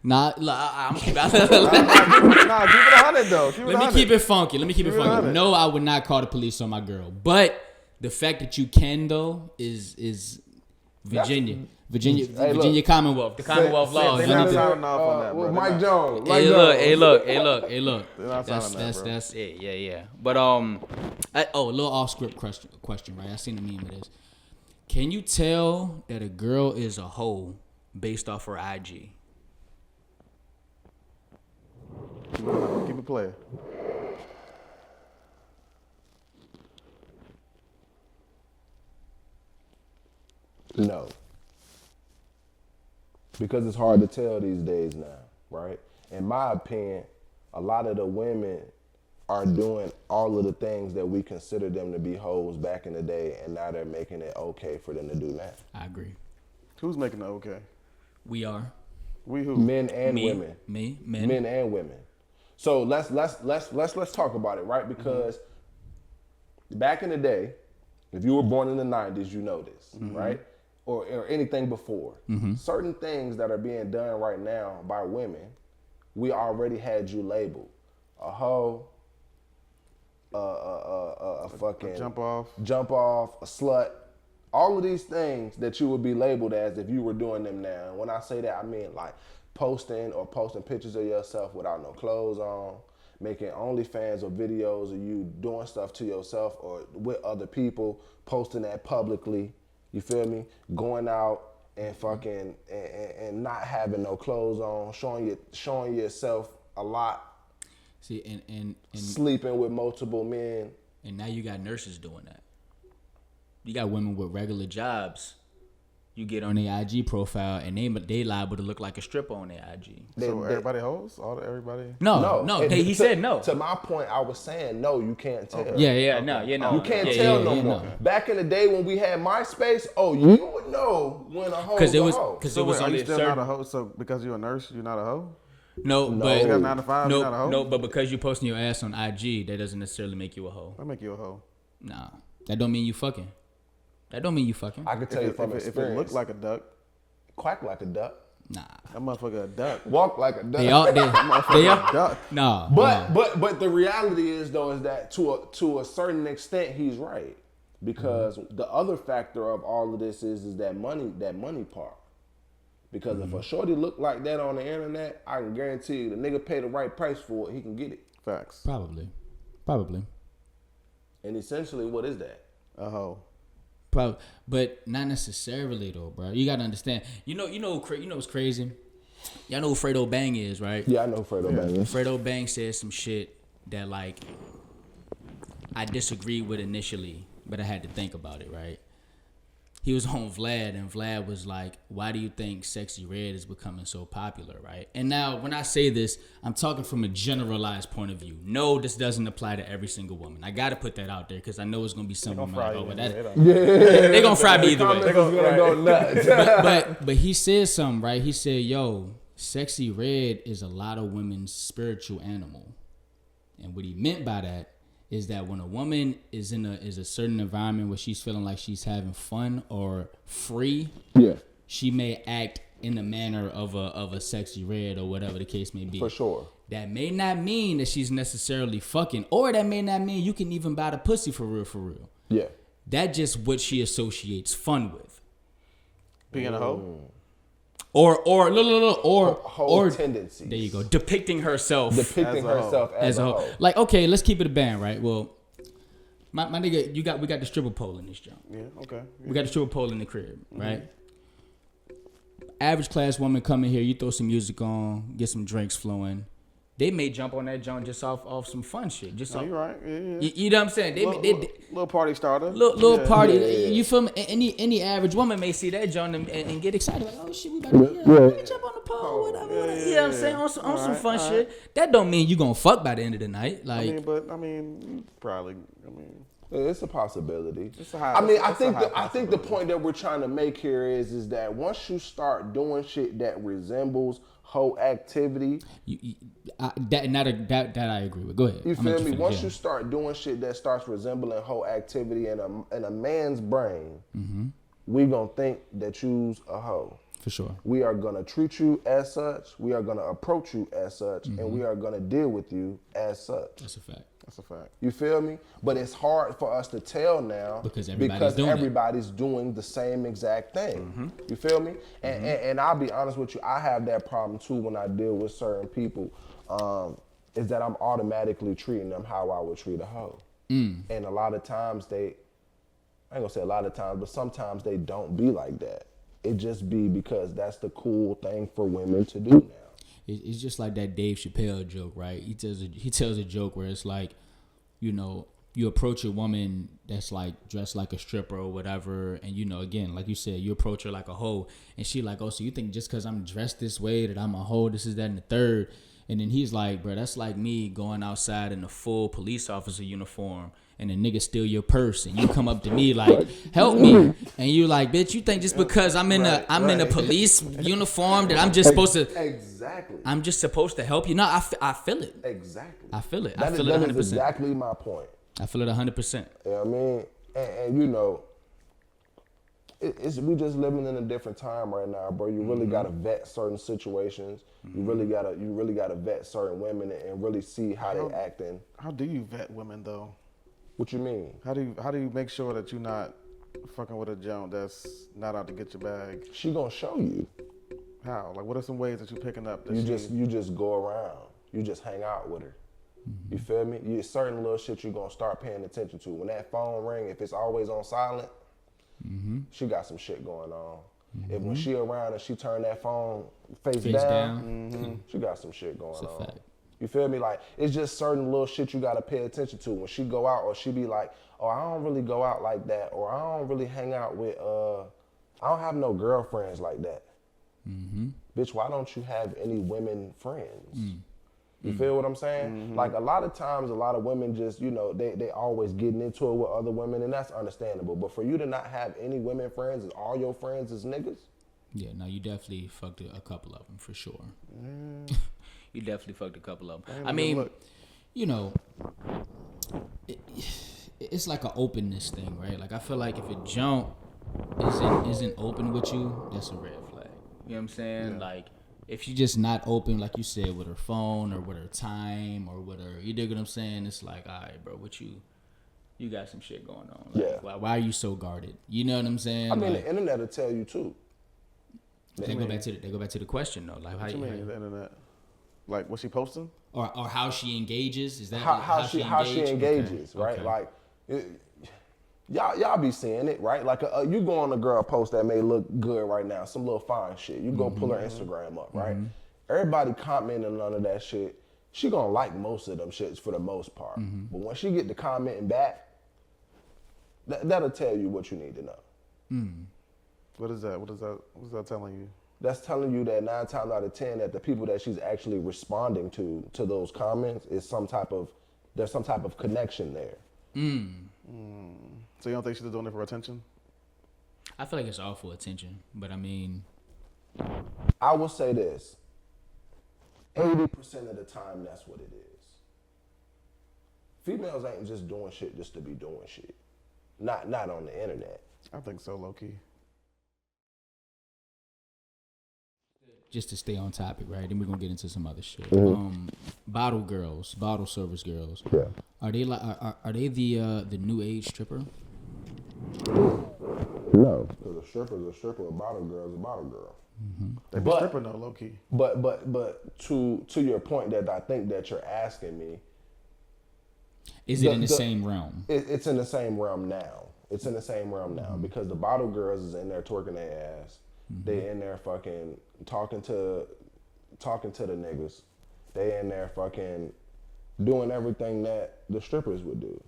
Nah, I'm keep Nah, keep it 100 though. Keep it Let me 100. keep it funky. Let me keep it Keep it funky. 100. No, I would not call the police on my girl. But the fact that you can though is Virginia. Hey, look. Virginia Commonwealth. The Commonwealth laws. They're You not need to- signing off on that, bro. Mike They're Jones. Hey look. They're not That's signing that, bro. that's it. Yeah. But a little off script question, right? I seen a meme of this. Can you tell that a girl is a hoe based off her IG? Keep it playing. No. Because it's hard to tell these days now, right? In my opinion, a lot of the women are doing all of the things that we consider them to be hoes back in the day, and now they're making it okay for them to do that. I agree. Who's making it okay? We are. We who? Men and Me, women. Me, men. Men and women. So let's talk about it, right? Because back in the day, if you were born in the 90s, you know this, right? Or anything before. Certain things that are being done right now by women, we already had you labeled. A hoe, a fucking Jump off. a slut. All of these things that you would be labeled as if you were doing them now. And when I say that, I mean like posting pictures of yourself without no clothes on, making OnlyFans or videos of you doing stuff to yourself or with other people, posting that publicly. You feel me? Going out and fucking and not having no clothes on, showing yourself a lot. See, and Sleeping with multiple men. And now you got nurses doing that. You got women with regular jobs. You get on their IG profile and they liable to look like a stripper on their IG. So everybody hoes? Everybody? No. He said no. To my point, I was saying no, you can't tell. No. You can't tell no more. No. Back in the day when we had MySpace, you would know when a hoe was a hoe. Because So it was are only you a still certain. not a hoe? So because you're a nurse, you're not a hoe? No, but You got 9 to 5, you're not a hoe? no, but because you posting your ass on IG, that doesn't necessarily make you a hoe. That make you a hoe. Nah, that don't mean you fucking. That don't mean you fucking. I could tell you from If experience. it looked like a duck, quack like a duck, Nah, that motherfucker a duck. walk like a duck. they are. They are. Duck. Nah, But the reality is though is that to a certain extent he's right, because the other factor of all of this is that money part. Because if a shorty look like that on the internet, I can guarantee you the nigga pay the right price for it, he can get it. Facts. Probably. And essentially, what is that? A hoe. Probably, but not necessarily though, bro. You gotta understand. You know what's crazy? Y'all know who Fredo Bang is, right? Yeah, I know Fredo Bang is. Fredo Bang said some shit that like I disagreed with initially, but I had to think about it, right? He was on Vlad, and Vlad was like, why do you think Sexy Red is becoming so popular, right? And now, when I say this, I'm talking from a generalized point of view. No, this doesn't apply to every single woman. I got to put that out there, because I know it's going to be some women like, oh, but that... They're going to fry me either way. They're going to go nuts. But he said something, right? He said, yo, Sexy Red is a lot of women's spiritual animal. And what he meant by that is that when a woman is in a certain environment where she's feeling like she's having fun or free, she may act in the manner of a Sexy Red or whatever the case may be. For sure. That may not mean that she's necessarily fucking, or that may not mean you can even buy the pussy for real. Yeah. That just what she associates fun with. Being a hoe. Whole tendencies. There you go. Depicting herself as a hoe. Like, okay, let's keep it a band, right? Well, my nigga, we got the stripper pole in this jump. Yeah, okay. Yeah. We got the stripper pole in the crib, right? Average class woman come in here, you throw some music on, get some drinks flowing. They may jump on that joint just off some fun shit. Just you're right. Yeah. You know what I'm saying? Little party starter. Little party. Yeah. You feel me? Any average woman may see that joint and get excited. Like, oh shit, we about to jump on the pole, whatever. You know what I'm saying? On some fun shit. That don't mean you gonna fuck by the end of the night. Like, It's a possibility. I think the point that we're trying to make here is that once you start doing shit that resembles hoe activity, that I agree with. Go ahead. You feel me? Once you start doing shit that starts resembling hoe activity in a man's brain, we gonna think that you's a hoe. For sure. We are gonna treat you as such. We are gonna approach you as such, and we are gonna deal with you as such. That's a fact. You feel me? But it's hard for us to tell now because everybody's doing the same exact thing. You feel me? And I'll be honest with you, I have that problem too when I deal with certain people. Is that I'm automatically treating them how I would treat a hoe. And a lot of times I ain't gonna say a lot of times, but sometimes they don't be like that. It just be because that's the cool thing for women to do now. It's just like that Dave Chappelle joke, right? He tells a joke where it's like, you know, you approach a woman that's like dressed like a stripper or whatever, and you know, again, like you said, you approach her like a hoe, and she like, oh, so you think just because I'm dressed this way that I'm a hoe, this is that and the third. And then he's like, bro, that's like me going outside in a full police officer uniform and a nigga steal your purse and you come up to me like, help me. And you like, bitch, you think just because I'm in a police uniform that I'm just supposed to I'm just supposed to help you? No, I feel it. Exactly. I feel it. That I feel it 100%. That is exactly my point. I feel it 100%. You know what I mean? And you know, we just living in a different time right now, bro. You really gotta vet certain situations. You really gotta vet certain women and really see how they acting. How do you vet women though? What you mean? How do you make sure that you're not fucking with a junk that's not out to get your bag? She gonna show you. How? Like, what are some ways that you're picking up? That you just go around. You just hang out with her. You feel me? Certain little shit you gonna start paying attention to. When that phone ring, if it's always on silent, she got some shit going on. If when she around and she turn that phone face down. She got some shit going on. Fact. You feel me? Like, it's just certain little shit you gotta pay attention to. When she go out, or she be like, oh, I don't really go out like that, or I don't really hang out with, I don't have no girlfriends like that. Bitch, why don't you have any women friends? You feel what I'm saying? Like, a lot of times, a lot of women just, you know, they always getting into it with other women, and that's understandable. But for you to not have any women friends and all your friends is niggas? Yeah, no, you definitely fucked a couple of them for sure. You definitely fucked a couple of them. I mean, you know, it's like an openness thing, right? Like, I feel like if a junk isn't open with you, that's a red flag. You know what I'm saying? Yeah. Like, if she's just not open, like you said, with her phone or with her time or with her, you dig what I'm saying? It's like, all right, bro, what you got some shit going on. Like, why are you so guarded? You know what I'm saying? I mean, like, the internet will tell you too. They go back to the question though. Like, what you mean the internet? Like what she posting? Or how she engages? Is that how she engages, Okay. right? Okay. Like y'all be seeing it, right? Like you go on a girl post that may look good right now, some little fine shit. You go pull her Instagram up, right? Everybody commenting on that shit. She gonna like most of them shits for the most part. But when she get to commenting back, that'll tell you what you need to know. What is that? What's that telling you? That's telling you that 9 times out of 10 that the people that she's actually responding to those comments is there's some type of connection there. So you don't think she's doing it for attention? I feel like it's all for attention, but I mean, I will say this. 80% of the time, that's what it is. Females ain't just doing shit just to be doing shit. Not on the internet. I think so, low key. just to stay on topic, right? Then we're gonna get into some other shit. Bottle service girls. Yeah. Are they like are they the new age stripper? No, because a stripper's a stripper, a bottle girl's a bottle girl. Mm-hmm. They be stripping though, low key. But to your point that I think that you're asking me, is it in the same realm? It's in the same realm now. It's in the same realm now because the bottle girls is in there twerking their ass. They in there fucking talking to the niggas. They in there fucking doing everything that the strippers would do.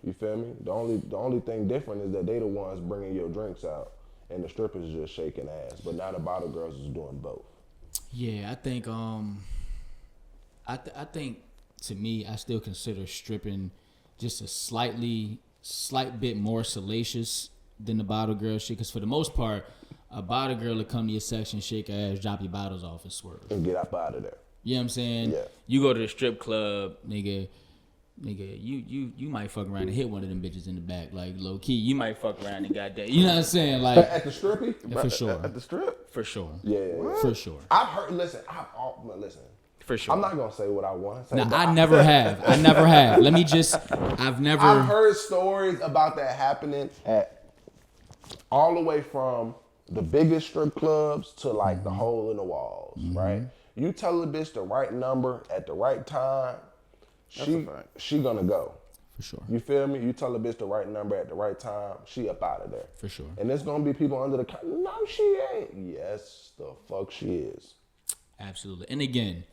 You feel me? The only thing different is that they the ones bringing your drinks out, and the strippers just shaking ass. But now the bottle girls is doing both. Yeah, I think I think to me, I still consider stripping just a slight bit more salacious than the bottle girl shit. Because for the most part, a bottle girl will come to your section, shake her ass, drop your bottles off, and swerve. And get up out of there. You know what I'm saying? Yeah. You go to the strip club, nigga, you might fuck around and hit one of them bitches in the back, like low key. You might fuck around and goddamn, you know what I'm saying? Like at the strippy? Yeah, for sure. At the strip? For sure. Yeah. For sure. I've heard. Listen. For sure. I'm not gonna say what I want to say. No, I never have. Let me just. I've heard stories about that happening at all the way from the biggest strip clubs to like the hole in the walls, right? You tell the bitch the right number at the right time, she gonna go. For sure. You feel me? You tell the bitch the right number at the right time, she up out of there. For sure. And there's gonna be people under the no, she ain't. Yes, the fuck she is. Absolutely. And again,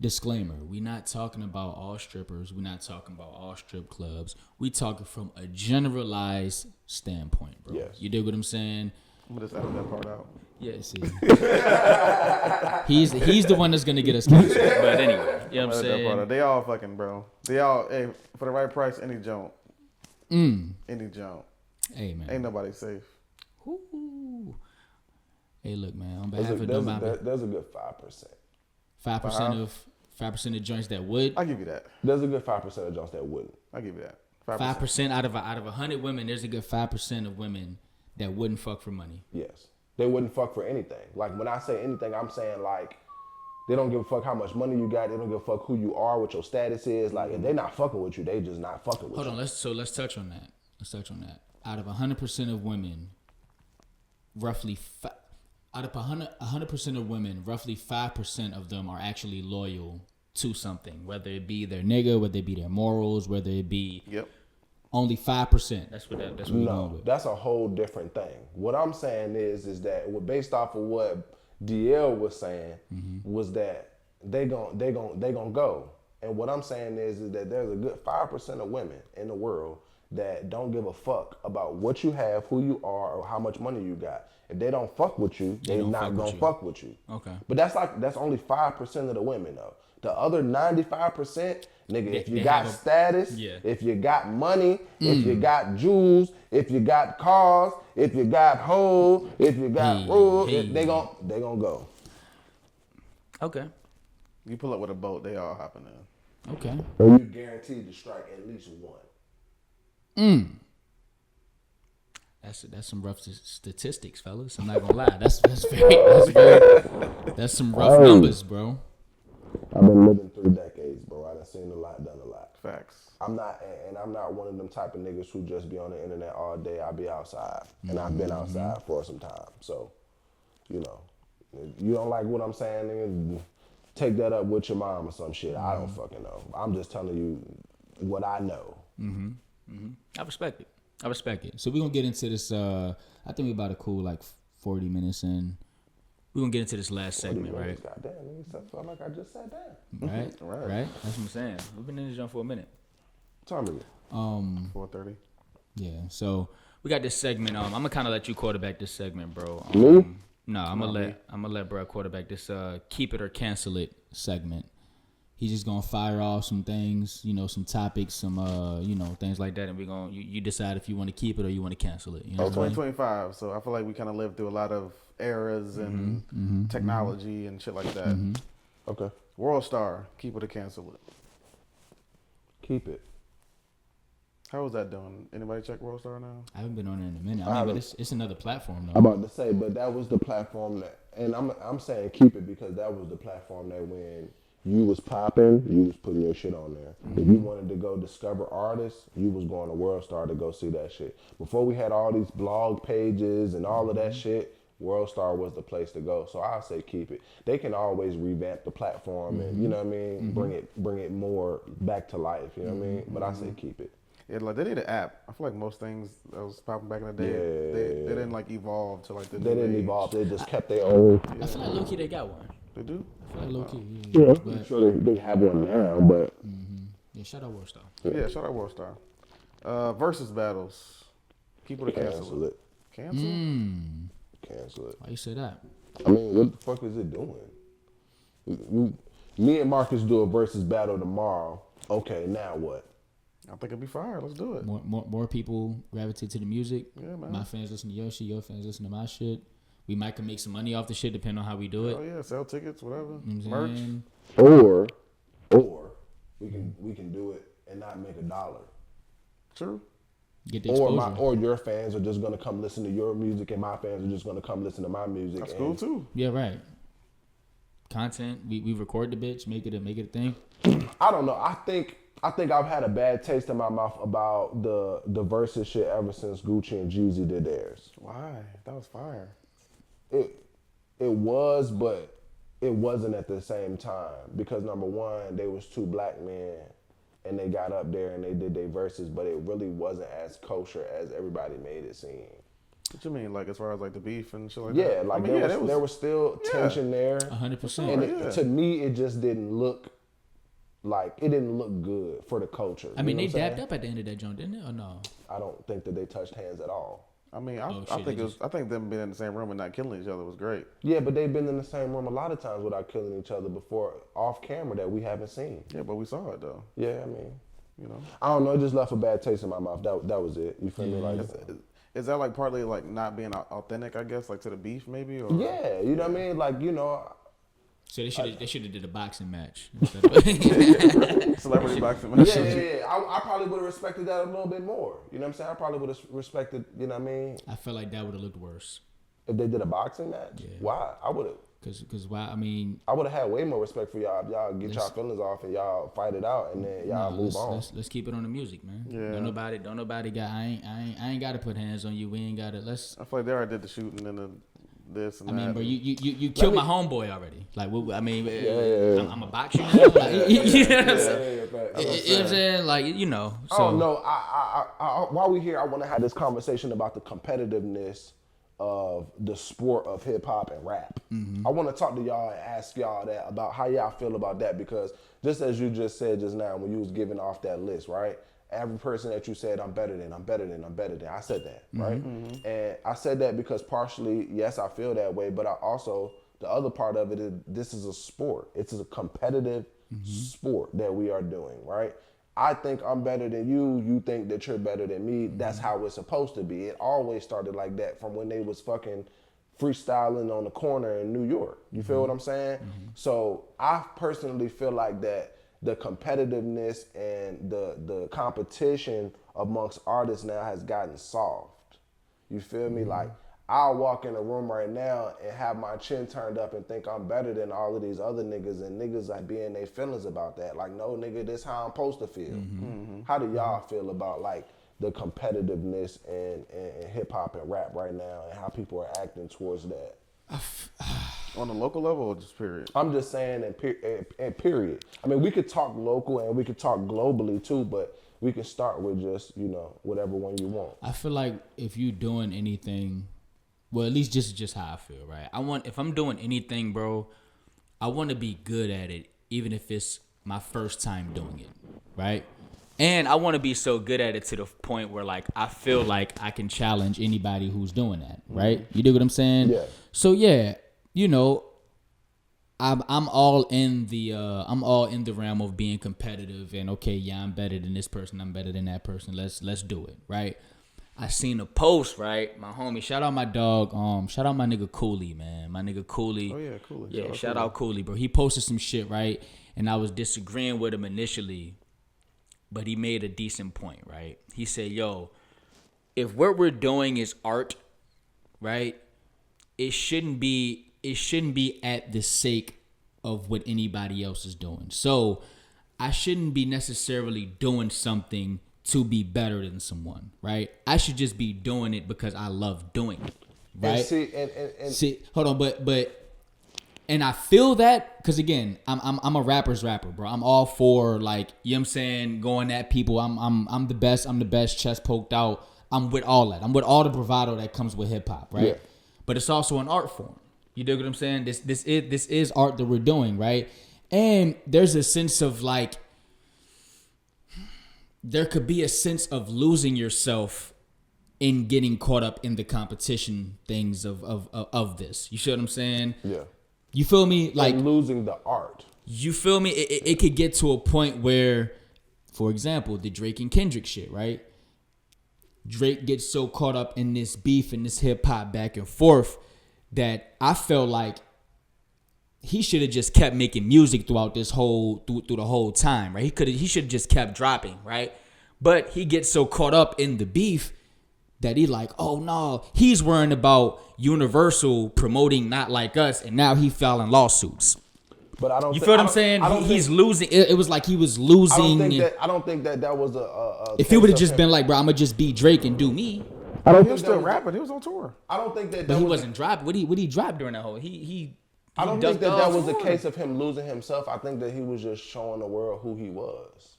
disclaimer, we're not talking about all strippers. We're not talking about all strip clubs. We talking from a generalized standpoint, bro. Yes. You dig what I'm saying? I'm gonna just edit that part out. Yeah, see. he's the one that's gonna get us canceled. But anyway, you know what I'm saying? They all fucking, bro. They all, hey, for the right price, any jump. Any jump. Hey, man. Ain't nobody safe. Ooh. Hey, look, man. On behalf of there's a good 5%. 5% of joints that would. I'll give you that. There's a good 5% of joints that wouldn't. I'll give you that. 5% out of 100 women, there's a good 5% of women that wouldn't fuck for money. Yes. They wouldn't fuck for anything. Like when I say anything, I'm saying like they don't give a fuck how much money you got. They don't give a fuck who you are, what your status is. Like if they not fucking with you, they just not fucking with you. Hold on, let's touch on that. Out of 100% of women, roughly out of 100% of women, roughly 5% of them are actually loyal to something, whether it be their nigga, whether it be their morals, whether it be only 5%. That's what we're going with. That's a whole different thing. What I'm saying is that based off of what DL was saying was that they gon' go. And what I'm saying is that there's a good 5% of women in the world that don't give a fuck about what you have, who you are, or how much money you got. If they don't fuck with you, they not gonna fuck with you. Okay. But that's only 5% of the women though. The other 95%, nigga, if you got status, if you got money, if you got jewels, if you got cars, if you got hoes, if you got rules, they gon' go. Okay. You pull up with a boat, they all hopping in. Okay. You guaranteed to strike at least one. That's some rough statistics, fellas. I'm not gonna lie. That's some rough numbers, bro. I've been living 3 decades, bro. I done seen a lot, done a lot. Facts. I'm not one of them type of niggas who just be on the internet all day. I be outside, and I've been outside for some time. So, you know, you don't like what I'm saying, nigga, take that up with your mom or some shit. I don't fucking know. I'm just telling you what I know. I respect it. So we're gonna get into this. I think we about a cool like 40 minutes in. We're gonna get into this last segment, right? Goddamn, nigga, felt like I just sat down. Right. That's what I'm saying. We've been in this jump for a minute. Tell me. 4:30. Yeah. So we got this segment. I'm gonna kind of let you quarterback this segment, bro. Me? No, I'm gonna let bro quarterback this. Keep it or cancel it segment. He's just gonna fire off some things, some topics, some things like that, and we're gonna you decide if you want to keep it or you want to cancel it. You know It's 2025, so I feel like we kind of lived through a lot of eras and technology and shit like that. Okay. World Star, keep it or cancel it. Keep it. How was that doing? Anybody check World Star now? I haven't been on it in a minute. But it's another platform though. I'm about to say, but that was the platform that, and I'm saying keep it because that was the platform that when you was popping, you was putting your shit on there. If you wanted to go discover artists, you was going to World Star to go see that shit. Before we had all these blog pages and all of that shit, World Star was the place to go. So I say keep it. They can always revamp the platform and you know what I mean, bring it more back to life. You know what I mean? But I say keep it. Yeah, like they need an app. I feel like most things that was popping back in the day, they didn't like evolve to like the. They didn't evolve. They just kept their own. I feel like low key they got one. They do. I feel like low key. Yeah, I'm sure they have one now, but Yeah, shout out World Star. Yeah, shout out World Star. Versus battles. Keep it or cancel it. Cancel? Cancel it. Why you say that? I mean, what the fuck is it doing? Me and Marcus do a versus battle tomorrow. Okay, now what? I think it'd be fire. Let's do it. More people gravitate to the music. Yeah, man. My fans listen to your shit. Your fans listen to my shit. We might can make some money off the shit depending on how we do it. Oh yeah, sell tickets, whatever. You know what Merch. I'm saying? Or we can do it and not make $1. True. Get the exposure. Or your fans are just gonna come listen to your music and my fans are just gonna come listen to my music. That's cool too. Yeah, right. Content. We record the bitch, make it a thing. I don't know. I think I've had a bad taste in my mouth about the versus shit ever since Gucci and Jeezy did theirs. Why? That was fire. It was, but it wasn't at the same time because number one, they was two black men and they got up there and they did their verses, but it really wasn't as kosher as everybody made it seem. What you mean, like as far as like the beef and shit like Yeah, that? like I mean, there was still tension there. 100%. And to me, it just didn't look good for the culture. I mean, they dapped up at the end of that joint, didn't they? Or no? I don't think that they touched hands at all. I mean, I think them being in the same room and not killing each other was great. Yeah, but they've been in the same room a lot of times without killing each other before off camera that we haven't seen. Yeah, but we saw it though. Yeah, I mean, You know. I don't know. It just left a bad taste in my mouth. That was it. You feel me? Like, Is that like partly like not being authentic? I guess like to the beef maybe. Or? yeah, you know what I mean? Like, you know. So they should have did a boxing match. Celebrity boxing match. Yeah. I probably would have respected that a little bit more. You know what I'm saying? I probably would have respected. You know what I mean? I felt like that would have looked worse. If they did a boxing match, Yeah. why? I would have. Cause why? I mean, I would have had way more respect for y'all if y'all get y'all feelings off and y'all fight it out and then y'all move on. Let's keep it on the music, man. Yeah. Don't nobody got. I ain't got to put hands on you. We ain't got to. I feel like they already did the shooting and the this and that. I mean, bro, you killed my homeboy already. Like, I mean, Yeah. I'm a boxer now. Like, you know what I'm saying? You know what I'm saying? Like, you know. So. Oh no! I while we here, I want to have this conversation about the competitiveness of the sport of hip hop and rap. I want to talk to y'all and ask y'all that about how y'all feel about that, because just as you just said just now when you was giving off that list, right? Every person that you said, I'm better than. I said that, right? And I said that because partially, yes, I feel that way, but I also, the other part of it is this is a sport. It's a competitive sport that we are doing, right? I think I'm better than you. You think that you're better than me. That's how it's supposed to be. It always started like that from when they was fucking freestyling on the corner in New York. You feel what I'm saying? So I personally feel like that the competitiveness and the competition amongst artists now has gotten soft. You feel me? Like, I'll walk in a room right now and have my chin turned up and think I'm better than all of these other niggas, and niggas like be in their feelings about that. Like, no, nigga, this how I'm supposed to feel. How do y'all feel about like the competitiveness and hip hop and rap right now and how people are acting towards that? On the local level or just period? I'm just saying in period. I mean, we could talk local and we could talk globally too, but we can start with just, whatever one you want. I feel like if you doing anything, well, at least just how I feel, right? If I'm doing anything, bro, I want to be good at it, even if it's my first time doing it, right? And I want to be so good at it to the point where, like, I feel like I can challenge anybody who's doing that, right? You dig what I'm saying? Yeah. So yeah, I'm all in the realm of being competitive and okay, yeah, I'm better than this person, I'm better than that person. Let's do it, right? I seen a post, right? My homie, shout out my dog, shout out my nigga Cooley, man. My nigga Cooley. Oh yeah, Cooley. Yeah, shout out Cooley, bro. He posted some shit, right? And I was disagreeing with him initially, but he made a decent point, right? He said, yo, if what we're doing is art, right? It shouldn't be at the sake of what anybody else is doing. So I shouldn't be necessarily doing something to be better than someone, right? I should just be doing it because I love doing it, right? And see, hold on, but and I feel that because again, I'm a rapper's rapper, bro. I'm all for, like, you know what I'm saying, going at people. I'm the best. I'm the best. Chest poked out. I'm with all that. I'm with all the bravado that comes with hip hop, right? Yeah. But it's also an art form. You dig what I'm saying? This is art that we're doing, right? And there's a sense of, like, there could be a sense of losing yourself in getting caught up in the competition things of this. You see what I'm saying? Yeah. You feel me? Like, and losing the art. You feel me? It could get to a point where, for example, the Drake and Kendrick shit, right? Drake gets so caught up in this beef and this hip hop back and forth that I felt like he should have just kept making music throughout this through the whole time, right? He should have just kept dropping, right? But he gets so caught up in the beef that he like, oh no, he's worrying about Universal promoting Not Like Us, and now he fell in lawsuits. But I don't. You feel what I'm saying? He's losing. It was like he was losing. I don't think that was a if he would have just been like, bro, I'm gonna just be Drake and do me. I don't. He was still rapping. He was on tour. I don't think that. But he wasn't dropping. What he dropped during that whole? I don't think that was a case of him losing himself. I think that he was just showing the world who he was.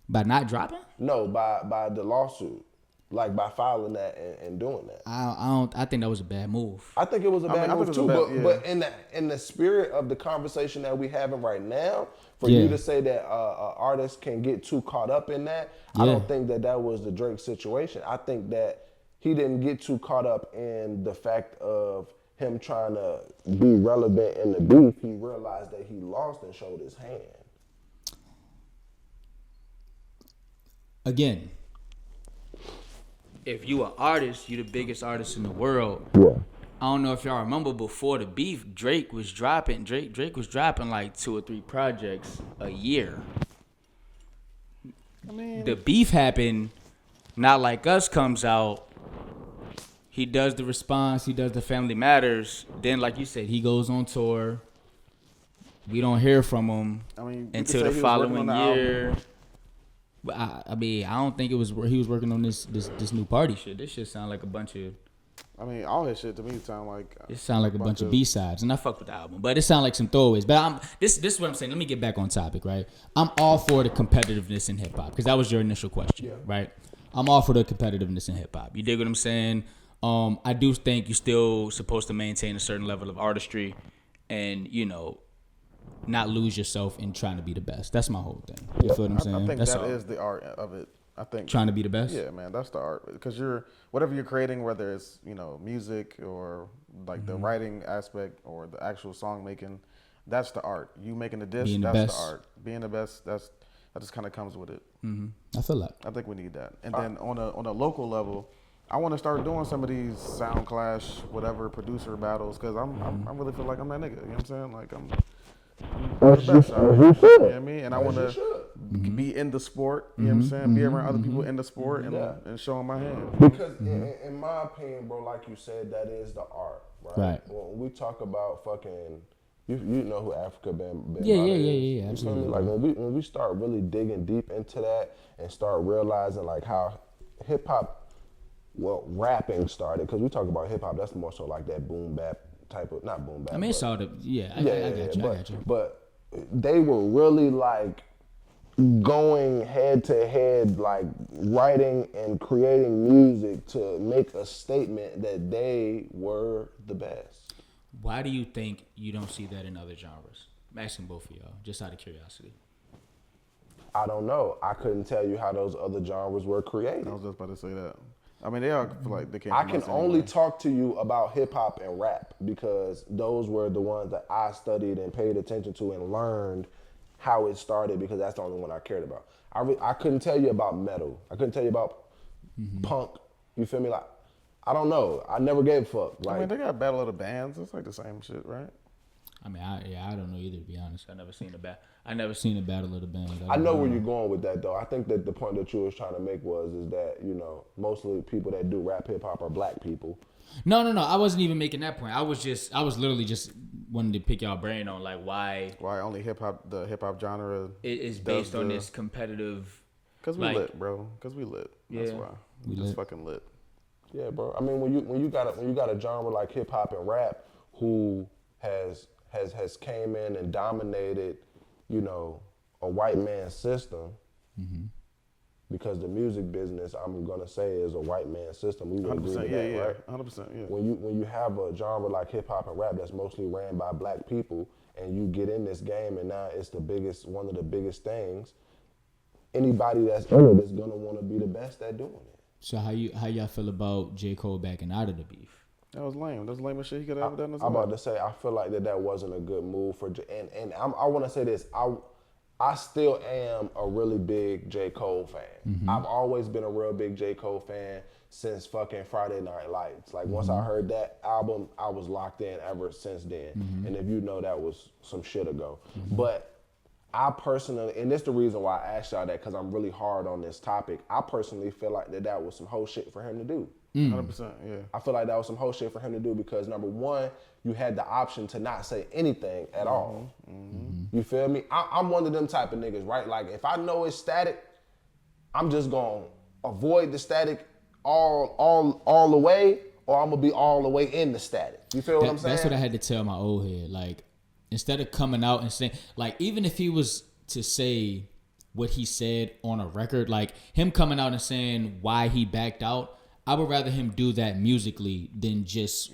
By not dropping? No, by the lawsuit. Like by filing that and doing that. I think that was a bad move. I think it was a bad move too. But in the spirit of the conversation that we having right now, for you to say that artists can get too caught up in that, I don't think that was the Drake situation. I think that he didn't get too caught up in the fact of him trying to be relevant in the beef. He realized that he lost and showed his hand. Again, if you an artist, you the biggest artist in the world. Yeah. I don't know if y'all remember before the beef, Drake was dropping like 2 or 3 projects a year. I mean, the beef happened, Not Like Us comes out. He does the response, he does the Family Matters. Then, like you said, he goes on tour. We don't hear from him until the following year. But I don't think he was working on this new party shit. This shit sound like a bunch of. All his shit to me sound like. It sound like a bunch of B-sides, and I fuck with the album, but it sound like some throwaways. But this is what I'm saying. Let me get back on topic, right? I'm all for the competitiveness in hip hop because that was your initial question, right? I'm all for the competitiveness in hip hop. You dig what I'm saying? I do think you're still supposed to maintain a certain level of artistry, and not lose yourself in trying to be the best. That's my whole thing. You feel what I'm saying? I think that's that is the art of it. I think trying to be the best. Yeah, man, that's the art because whatever you're creating, whether it's music or like the writing aspect or the actual song making, that's the art. You making the disc, that's the art. Being the best, that just kind of comes with it. Mm-hmm. I feel that. I think we need that. And then on a local level, I want to start doing some of these sound clash, whatever producer battles, because I really feel like I'm that nigga. You know what I'm saying? Like I'm the best. You know what I mean? And I want to be in the sport. You know what I'm saying? Be around other people in the sport and showing my hand. Because in my opinion, bro, like you said, that is the art, right? When we talk about fucking, you know who Africa Bambaataa is. Yeah, absolutely. Like when we start really digging deep into that and start realizing like how hip hop, rapping started, because we talk about hip hop, that's more so like that boom bap type of, not boom bap. I mean, it's all the, I got you. But they were really like going head to head, like writing and creating music to make a statement that they were the best. Why do you think you don't see that in other genres? I'm asking both of y'all, just out of curiosity. I don't know. I couldn't tell you how those other genres were created. I was just about to say that. I mean, they are like they can't. I can only talk to you about hip hop and rap because those were the ones that I studied and paid attention to and learned how it started because that's the only one I cared about. I couldn't tell you about metal. I couldn't tell you about punk. You feel me? Like, I don't know. I never gave a fuck. Like, I mean, they got Battle of the Bands. It's like the same shit, right? I mean, I don't know either, to be honest. I never seen a Battle of the Bands. I know where you're going with that, though. I think that the point that you was trying to make is that, you know, mostly people that do rap hip hop are black people. No. I wasn't even making that point. I was literally just wanting to pick y'all brain on like why only the hip hop genre is based on this competitive. Cause we lit, bro. Cause we lit. That's why we just fucking lit. Yeah, bro. I mean, when you got a genre like hip hop and rap who has came in and dominated, you know, a white man's system. Mm-hmm. Because the music business, I'm gonna say, is a white man's system. We would agree with that, right? 100%, yeah. When you have a genre like hip hop and rap that's mostly ran by black people, and you get in this game, and now it's one of the biggest things. Anybody that's in it is gonna want to be the best at doing it. So how y'all feel about J. Cole backing out of the beef? That was lame. That's the lamest shit he could have ever done. I'm about to say, I feel like that wasn't a good move for and I want to say this. I still am a really big J. Cole fan. Mm-hmm. I've always been a real big J. Cole fan since fucking Friday Night Lights. Like, once I heard that album, I was locked in ever since then. Mm-hmm. And if you know, that was some shit ago. Mm-hmm. But I personally, and this the reason why I asked y'all that, because I'm really hard on this topic, I personally feel like that was some whole shit for him to do. 100%, yeah. I feel like that was some whole shit for him to do because, number one, you had the option to not say anything at all. Mm-hmm. You feel me? I'm one of them type of niggas, right? Like, if I know it's static, I'm just gonna avoid the static all the way, or I'm gonna be all the way in the static. You feel what I'm saying? That's what I had to tell my old head. Like, instead of coming out and saying, like, even if he was to say what he said on a record, like him coming out and saying why he backed out, I would rather him do that musically than just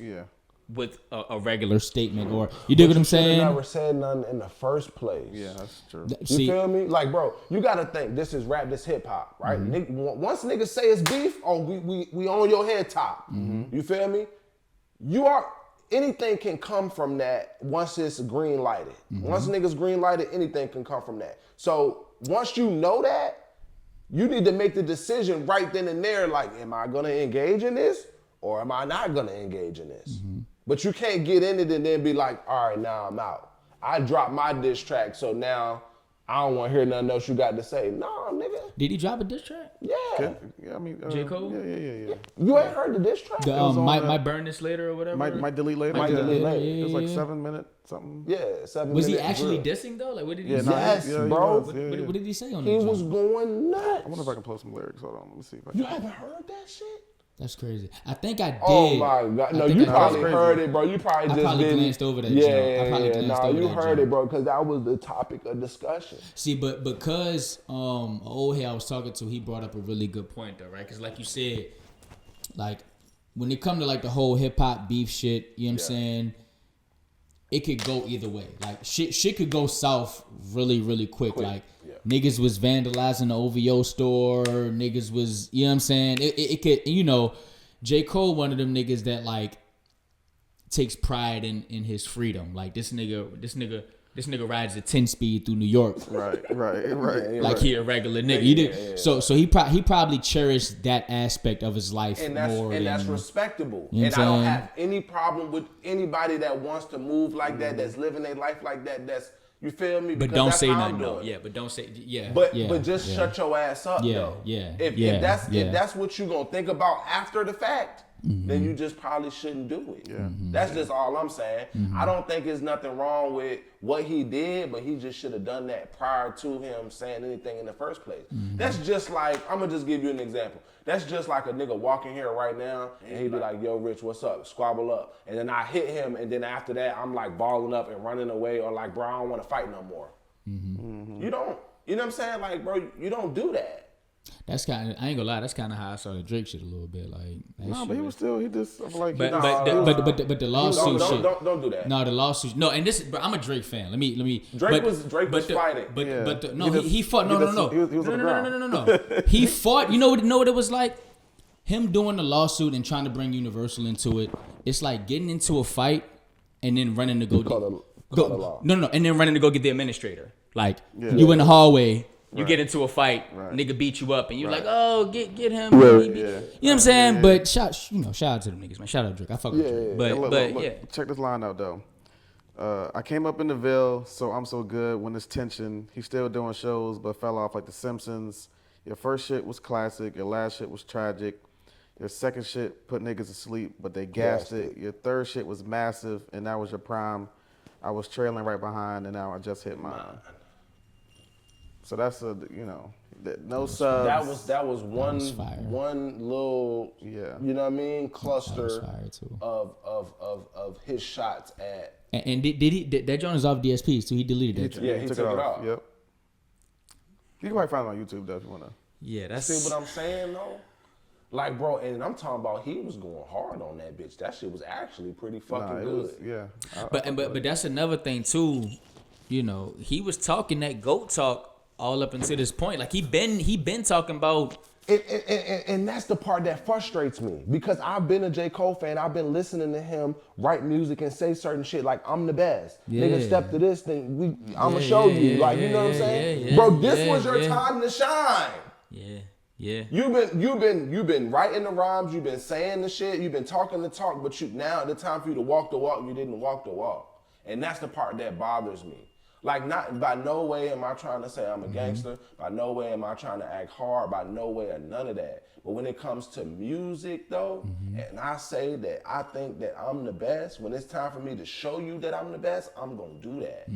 with a regular statement. Or you dig what I'm saying? Never said nothing in the first place. Yeah, that's true. You feel me? Like, bro, you gotta think this is rap, this hip hop, right? Mm-hmm. Once niggas say it's beef, we on your head top. Mm-hmm. You feel me? Anything can come from that once it's green lighted. Mm-hmm. Once niggas green lighted, anything can come from that. So once you know that, you need to make the decision right then and there, like, am I gonna engage in this or am I not gonna engage in this? Mm-hmm. But you can't get in it and then be like, all right, now I'm out. I dropped my diss track, so now I don't want to hear nothing else you got to say. No, nigga. Did he drop a diss track? Yeah. Yeah, I mean, J. Cole? Yeah. You ain't heard the diss track? Might burn this later or whatever? Might delete later. It was like 7 minutes, something. Yeah, 7 minutes. Was he actually dissing though? Like, what did he say? Yes, bro. What did he say on that? He was going nuts. I wonder if I can play some lyrics. Hold on, let me see if I can. You haven't heard that shit? That's crazy. I think I did. Oh my God. No, you probably heard it, bro. You probably just didn't. Glanced over that. You heard it, bro, because that was the topic of discussion. See, but because old head I was talking to, he brought up a really good point though, right? Because like you said, like when it come to like the whole hip hop beef shit, you know what I'm saying? It could go either way. Like shit could go south really, really quick. Like niggas was vandalizing the OVO store. Niggas was, you know what I'm saying? It could, you know, J. Cole, one of them niggas that like takes pride in his freedom. Like this nigga rides a 10 speed through New York. Right. Like he a regular nigga. So he probably cherished that aspect of his life more. And that's respectable. You know and I don't have any problem with anybody that wants to move like that, that's living their life like that, that's, you feel me? But don't say nothing though. Yeah, but don't say But just shut your ass up though. Yeah. If that's what you gonna think about after the fact, then you just probably shouldn't do it. Yeah. That's just all I'm saying. I don't think there's nothing wrong with what he did, but he just should have done that prior to him saying anything in the first place. That's just like, I'm gonna just give you an example. That's just like a nigga walking here right now and he'd be like, yo, Rich, what's up? Squabble up. And then I hit him, and then after that, I'm like balling up and running away, or like, bro, I don't wanna fight no more. You don't, you know what I'm saying? Like, bro, you don't do that. That's kind of, I ain't gonna lie, that's kind of how I saw the Drake shit a little bit. Like, No, but he was still, he just, I feel like, but the Don't, lawsuit shit. don't do that. No, the lawsuit. No, and this, but I'm a Drake fan. Let me. Drake was fighting. He fought. No. He was on the ground. No. He fought. You know what it was like? Him doing the lawsuit and trying to bring Universal into it. It's like getting into a fight and then running to go. No, and then running to go get the administrator. Like you in the hallway. You get into a fight, nigga beat you up, and you're like, oh, get him. You know what I'm saying? Yeah. But shout out to them niggas, man. Shout out Drake. I fuck with Drake. But look, check this line out though. I came up in the Ville, so I'm so good. When it's tension, he's still doing shows, but fell off like The Simpsons. Your first shit was classic. Your last shit was tragic. Your second shit put niggas to sleep, but they gassed it. Your third shit was massive, and that was your prime. I was trailing right behind, and now I just hit mine. So that's no subs. That was one little you know what I mean, cluster of his shots at. And did that joint is off DSP, so he deleted that. Yeah, he took it off. Yep. You can probably find it on YouTube though if you wanna. Yeah, that's. See what I'm saying though? Like, bro, and I'm talking about he was going hard on that bitch. That shit was actually pretty fucking good. But that's another thing too. You know, he was talking that GOAT talk all up until this point. Like he been talking about. And that's the part that frustrates me, because I've been a J. Cole fan. I've been listening to him write music and say certain shit like, I'm the best. Nigga, step to this thing. I'm going to show you. Like, you know what I'm saying? Bro, this was your time to shine. Yeah. You've been writing the rhymes. You've been saying the shit. You've been talking the talk. But now the time for you to walk the walk, you didn't walk the walk. And that's the part that bothers me. Like, not by no way am I trying to say I'm a gangster. By no way am I trying to act hard. By no way or none of that. But when it comes to music, though, and I say that I think that I'm the best, when it's time for me to show you that I'm the best, I'm going to do that.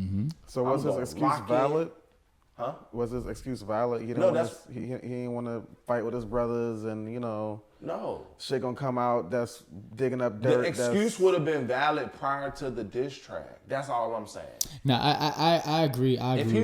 So was his excuse valid? Huh? Was his excuse valid? He didn't want to fight with his brothers, and no shit gonna come out that's digging up dirt. The excuse would have been valid prior to the diss track. That's all I'm saying. No, I agree. If he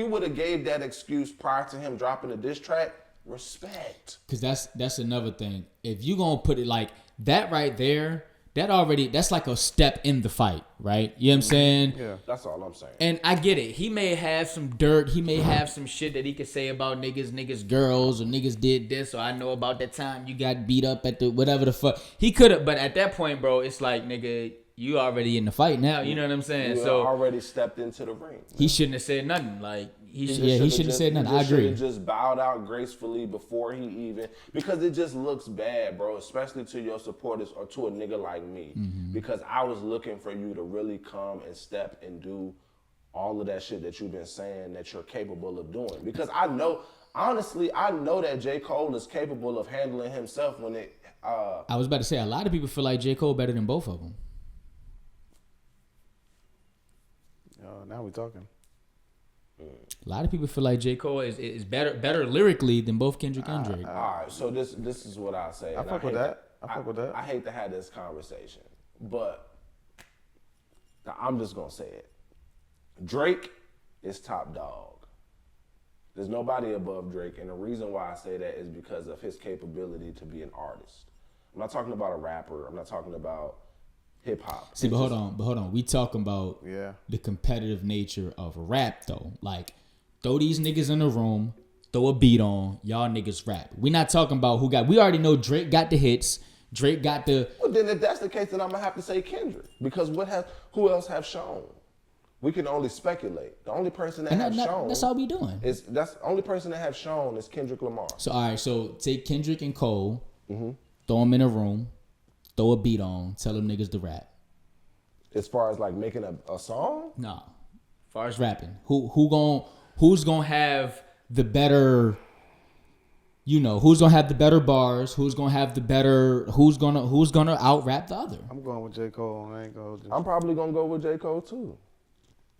would have gave that excuse prior to him dropping the diss track, respect. Because that's another thing. If you gonna put it like that right there. That's like a step in the fight, right? You know what I'm saying? Yeah, that's all I'm saying. And I get it. He may have some dirt. He may have some shit that he could say about niggas girls, or niggas did this, or I know about that time you got beat up at the whatever the fuck. He could have, but at that point, bro, it's like, nigga, you already in the fight now. You know what I'm saying? You already stepped into the ring. He shouldn't have said nothing. Like he shouldn't have said nothing. I agree. He just bowed out gracefully before he even, because it just looks bad, bro, especially to your supporters or to a nigga like me. Because I was looking for you to really come and step and do all of that shit that you've been saying that you're capable of doing. Because I know that J. Cole is capable of handling himself when it. I was about to say, a lot of people feel like J. Cole better than both of them. Now we talking. A lot of people feel like J. Cole is better lyrically than both Kendrick and Drake. All right, so this is what I say. I fuck with that. I hate to have this conversation, but I'm just gonna say it. Drake is top dog. There's nobody above Drake, and the reason why I say that is because of his capability to be an artist. I'm not talking about a rapper. I'm not talking about hip hop. See, but hold on. We talking about the competitive nature of rap, though. Like, throw these niggas in the room, throw a beat on, y'all niggas rap. We not talking about who got. We already know Drake got the hits. Drake got the. Well, then if that's the case, then I'm gonna have to say Kendrick, because who else have shown? We can only speculate. The only person that have shown. That's all we doing. That's the only person that have shown is Kendrick Lamar. So all right, so take Kendrick and Cole, throw them in a room. Throw a beat on, tell them niggas to rap. As far as like making a song? No. As far as rapping. Who's gonna have the better you know, who's gonna have the better bars, who's gonna out rap the other. I'm going with J. Cole. I ain't going. I'm probably gonna go with J. Cole too.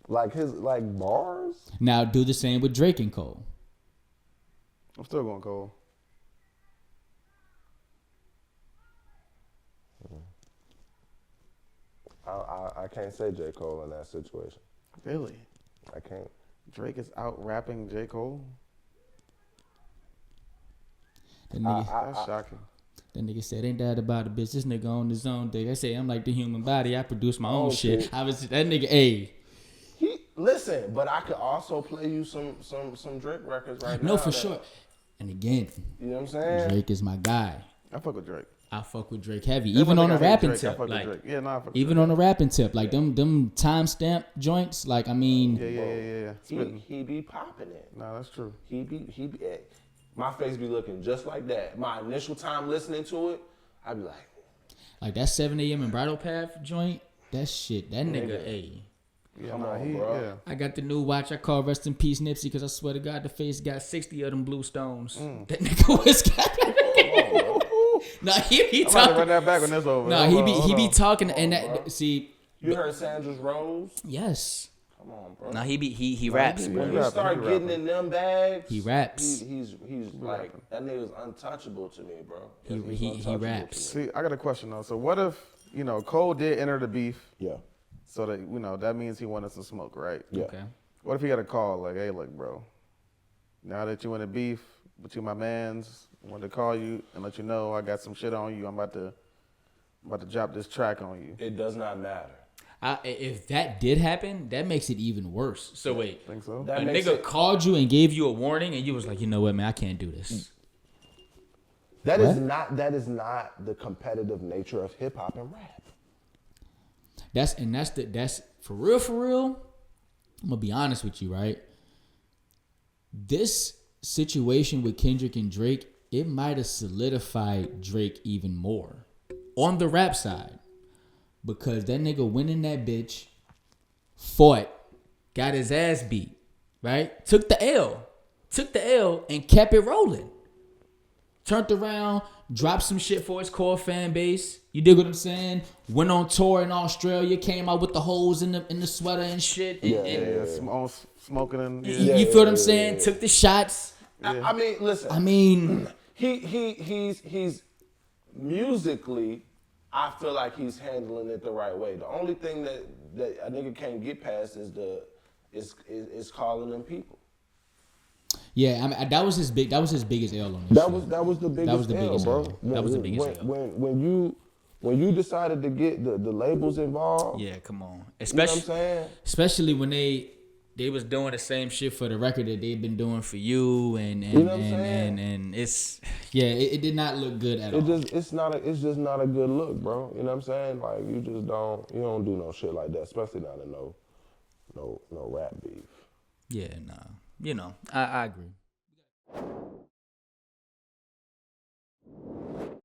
Like his bars. Now do the same with Drake and Cole. I'm still going Cole. I can't say J. Cole in that situation. Really? I can't. Drake is out rapping J. Cole? That nigga, That's shocking. that nigga said, ain't that about a bitch? This nigga on his own dick. I say, I'm like the human body. I produce my own shit. I was that nigga, hey. Listen, but I could also play you some Drake records right now. No, for sure. And again, You know what I'm saying? Drake is my guy. I fuck with Drake. I fuck with Drake heavy, even on the rapping tip. Like, yeah, I fuck with even Drake. on the rapping tip, like them timestamp joints. Like, I mean, Yeah. He be popping it. No, that's true. He be my face be looking just like that. My initial time listening to it, I be like that 7 a.m. in Bridal Path joint. That shit, that nigga, hey. Yeah, Come on, bro. Yeah. I got the new watch I call Rest in Peace Nipsey because I swear to God the face got 60 of them blue stones. That nigga was Nah, he be I'm about to talking. run that back when this over. Nah, he be talking and that bro. see. You heard Sandra's Rose? Yes. Come on, bro. Nah, he raps, bro. When you start getting in them bags, He raps. He's like that nigga's untouchable to me, bro. He untouchable raps. to me. See, I got a question though. So what if, Cole did enter the beef, Yeah. so that, that means he wanted some smoke, right? Yeah. Okay. What if he got a call like, hey, look, bro, now that you in a beef, but you my mans, I wanted to call you and let you know I got some shit on you. I'm about to drop this track on you. It does not matter. If that did happen, that makes it even worse. So wait, Think so? That a makes nigga it, called you and gave you a warning, and you was like, you know what, man, I can't do this. that is not the competitive nature of hip hop and rap. That's for real. I'm gonna be honest with you, right? This situation with Kendrick and Drake, it might have solidified Drake even more on the rap side. Because that nigga went in that bitch, fought, got his ass beat, right? Took the L and kept it rolling. Turned around, dropped some shit for his core fan base. You dig what I'm saying? Went on tour in Australia, came out with the holes in the sweater and shit. Smoking and You feel what I'm saying? Took the shots. I mean, listen. I mean, he's musically, I feel like he's handling it the right way. The only thing that a nigga can't get past is calling them people. yeah, I mean, that was his biggest L on this. That shit. was the biggest L, bro. That was the biggest L. When you decided to get the labels involved. Yeah, come on. You know what I'm saying? Especially when they was doing the same shit for the record that they've been doing for you and You know what I'm saying? and it's it did not look good at all. It's just not a good look, bro. You know what I'm saying? Like you don't do no shit like that, especially not in no rap beef. Yeah, nah. I agree.